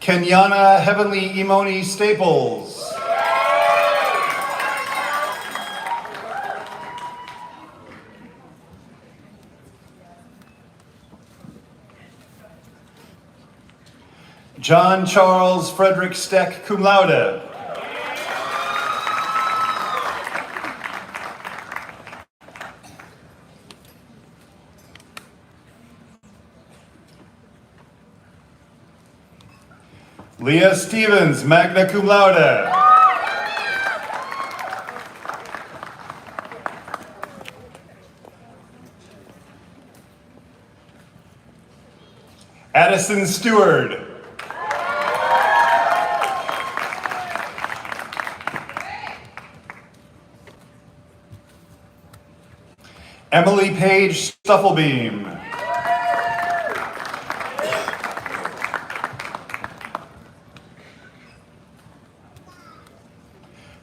Kenyana Heavenly Imoni Staples. John Charles Frederick Steck, cum laude. Leah Stevens, magna cum laude. Addison Stewart. Emily Page Stufflebeam.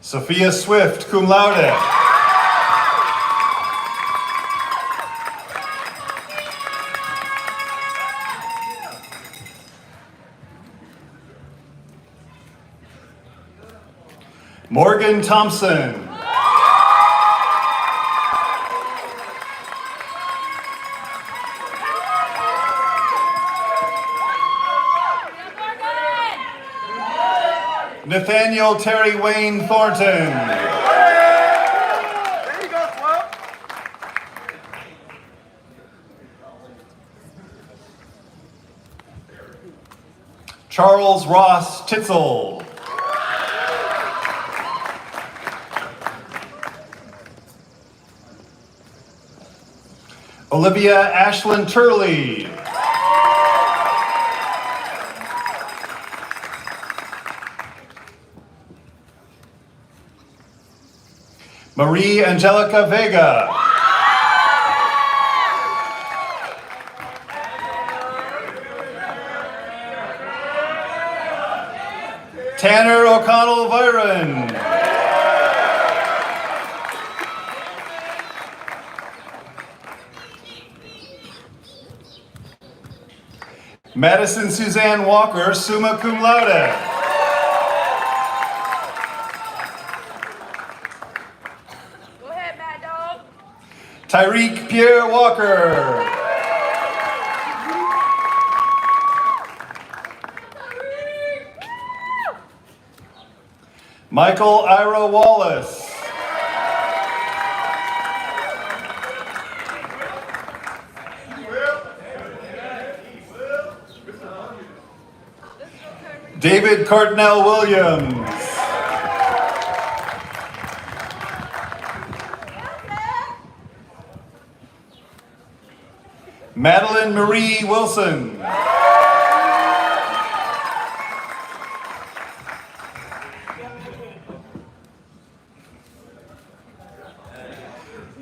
Sophia Swift, cum laude. Morgan Thompson. Nathaniel Terry Wayne Thornton. There you go, 12. Charles Ross Titzel. Olivia Ashlyn Turley. Marie Angelica Vega. Tanner O'Connell Viren. Madison Suzanne Walker, summa cum laude. Go ahead, Mad Dog. Tyreek Pierre Walker. Michael Ira Wallace. David Cardinal Williams. Madeline Marie Wilson.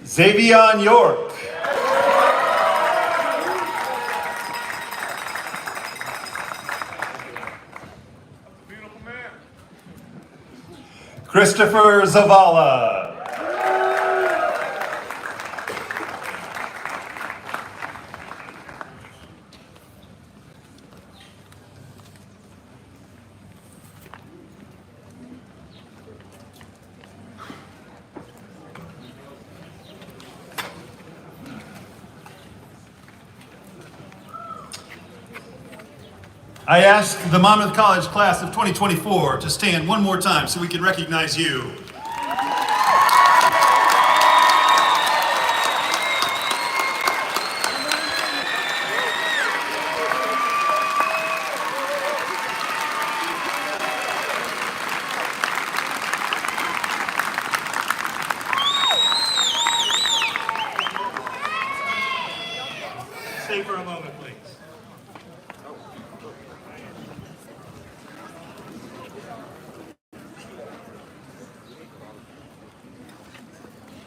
Xavion York. Christopher Zavala. I ask the Monmouth College class of 2024 to stand one more time so we can recognize you. Stay for a moment, please.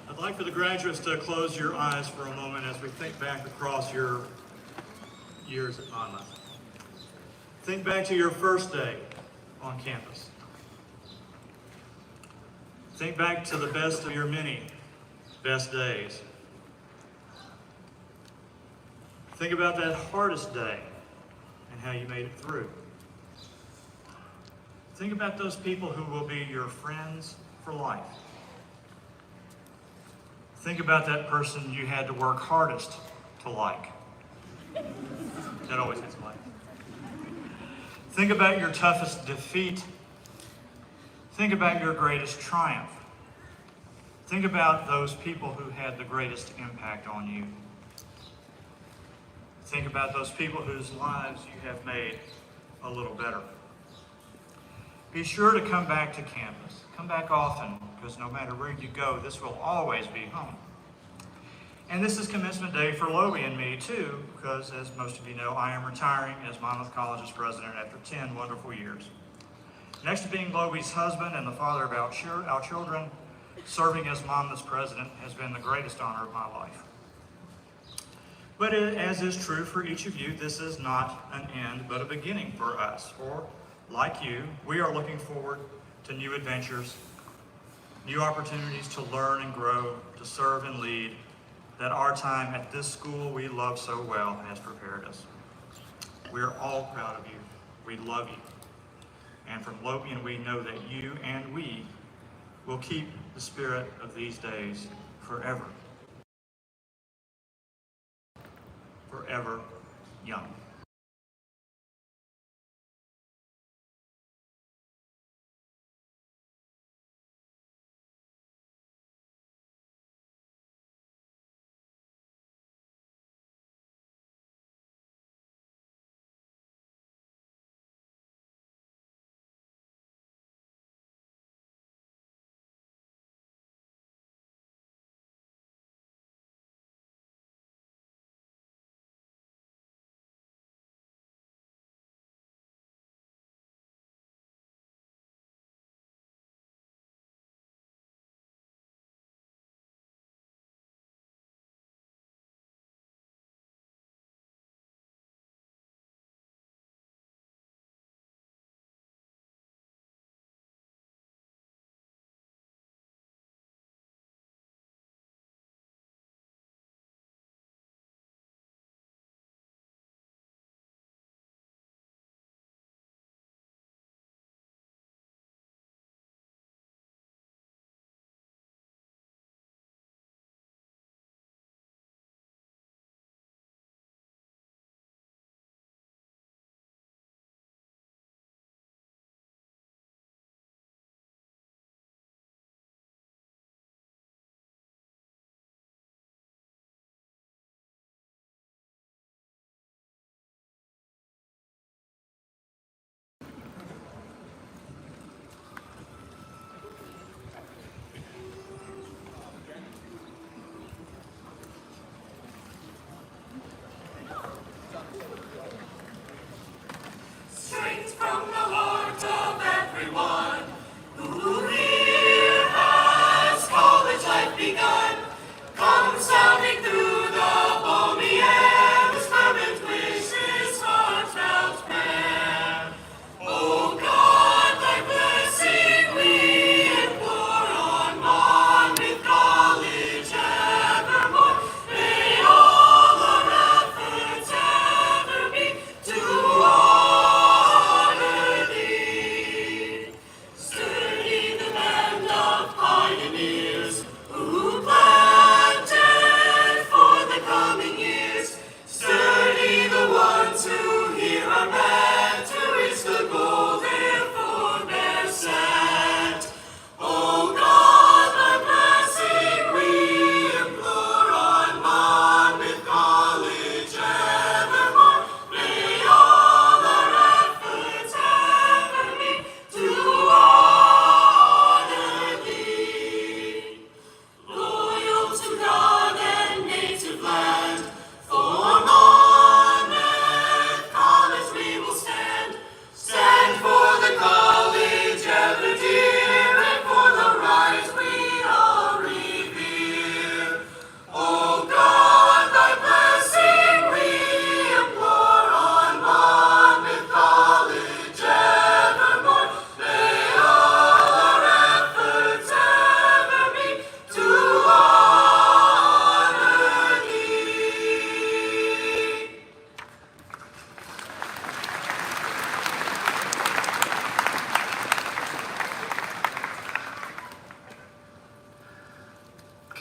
I'd like for the graduates to close your eyes for a moment as we think back across your years at Monmouth. Think back to your first day on campus. Think back to the best of your many best days. Think about that hardest day and how you made it through. Think about those people who will be your friends for life. Think about that person you had to work hardest to like. That always hits like. Think about your toughest defeat. Think about your greatest triumph. Think about those people who had the greatest impact on you. Think about those people whose lives you have made a little better. Be sure to come back to campus. Come back often, because no matter where you go, this will always be home. And this is commencement day for Loby and me too, because as most of you know, I am retiring as Monmouth College's president after 10 wonderful years. Next to being Loby's husband and the father of our children, serving as Monmouth's president has been the greatest honor of my life. But as is true for each of you, this is not an end, but a beginning for us. For, like you, we are looking forward to new adventures, new opportunities to learn and grow, to serve and lead, that our time at this school we love so well has prepared us. We are all proud of you. We love you. And from Lopian, we know that you and we will keep the spirit of these days forever. Forever young.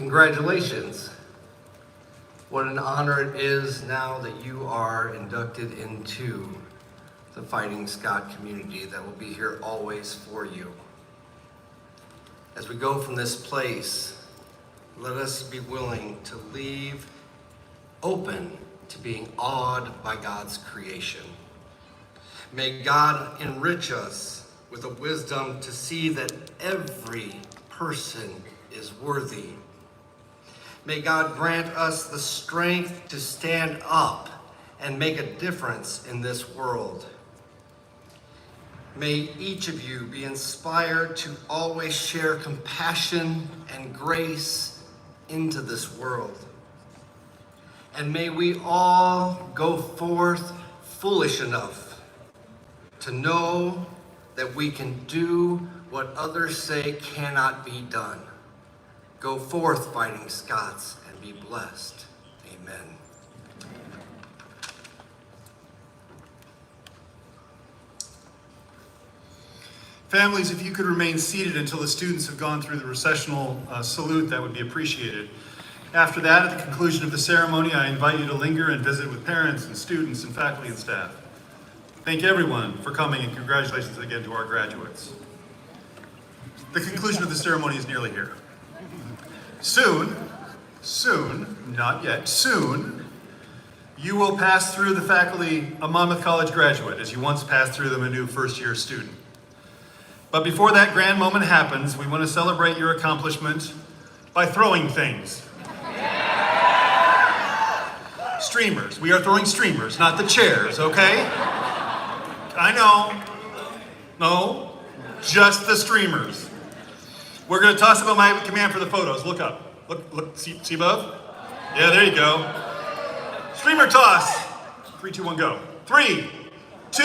Congratulations. What an honor it is now that you are inducted into the Fighting Scott community that will be here always for you. As we go from this place, let us be willing to leave open to being awed by God's creation. May God enrich us with a wisdom to see that every person is worthy. May God grant us the strength to stand up and make a difference in this world. May each of you be inspired to always share compassion and grace into this world. And may we all go forth foolish enough to know that we can do what others say cannot be done. Go forth, Fighting Scots, and be blessed. Amen. Families, if you could remain seated until the students have gone through the recessional salute, that would be appreciated. After that, at the conclusion of the ceremony, I invite you to linger and visit with parents and students and faculty and staff. Thank everyone for coming, and congratulations again to our graduates. The conclusion of the ceremony is nearly here. Soon, not yet, soon, you will pass through the faculty a Monmouth College graduate as you once passed through them a new first-year student. But before that grand moment happens, we want to celebrate your accomplishment by throwing things. Streamers. We are throwing streamers, not the chairs, okay? I know. No, just the streamers. We're going to toss them on my command for the photos. Look up. Look, see above? Yeah, there you go. Streamer toss. 3, 2, 1, go. 3, 2,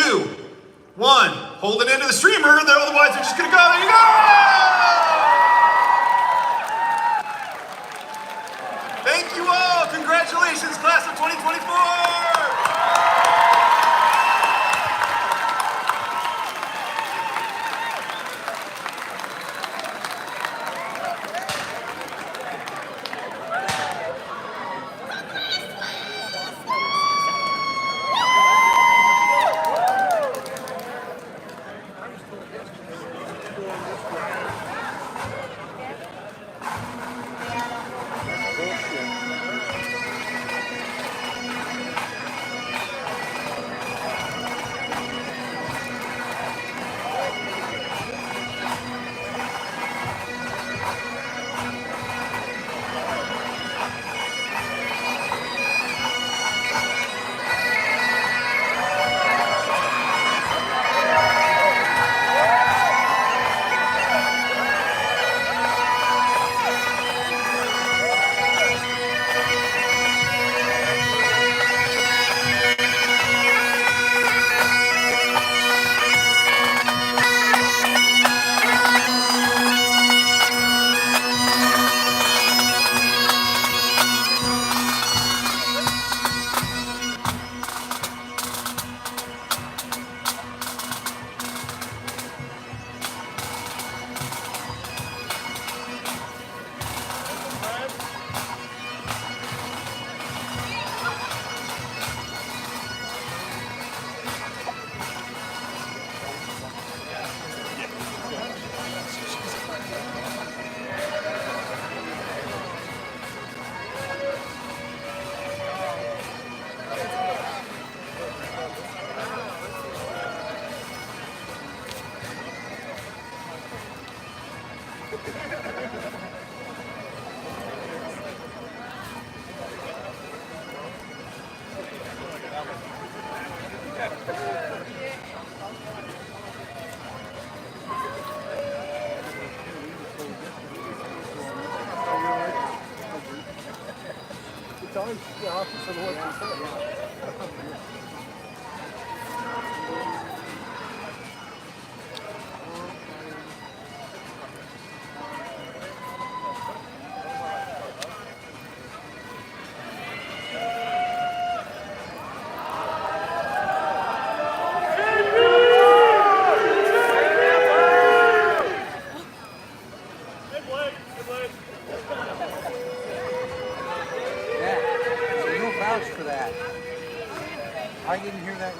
1. Hold it into the streamer, otherwise they're just going to go. There you go! Thank you all. Congratulations, class of 2024.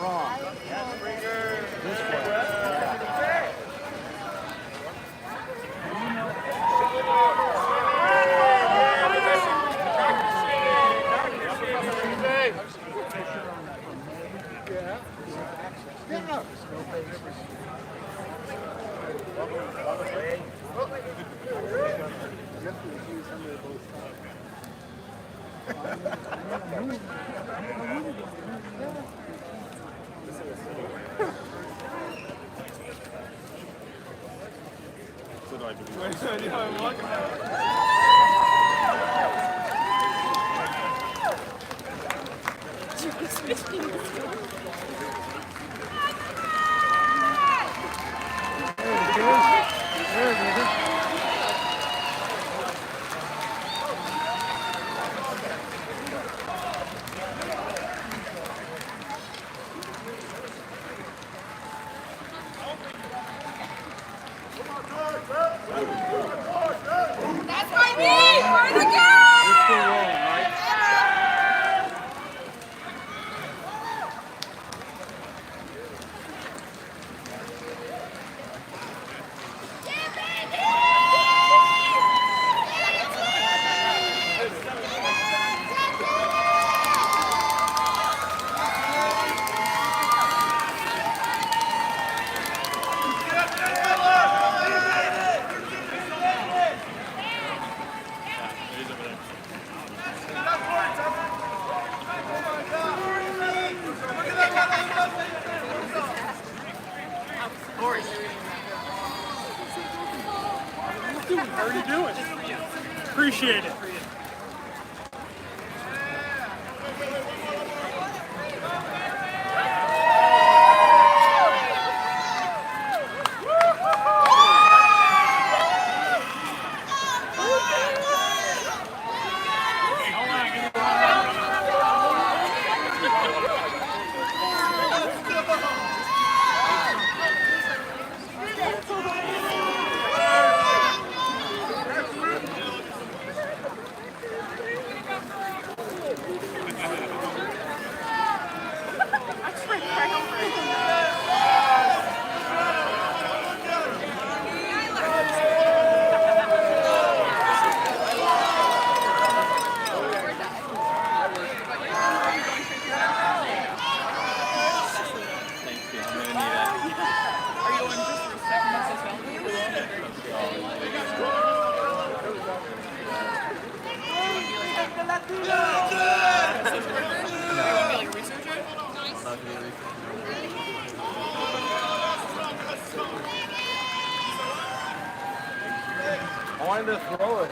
wrong. This way. Yeah. That's my knee! Where'd it go? You're still rolling, right? How are you doing? Appreciate it. I wanted to throw it.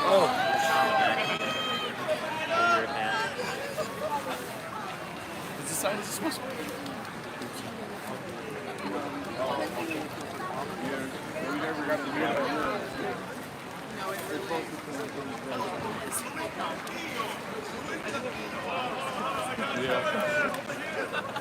Oh. Is this sign supposed to be? We never got to do that. Yeah.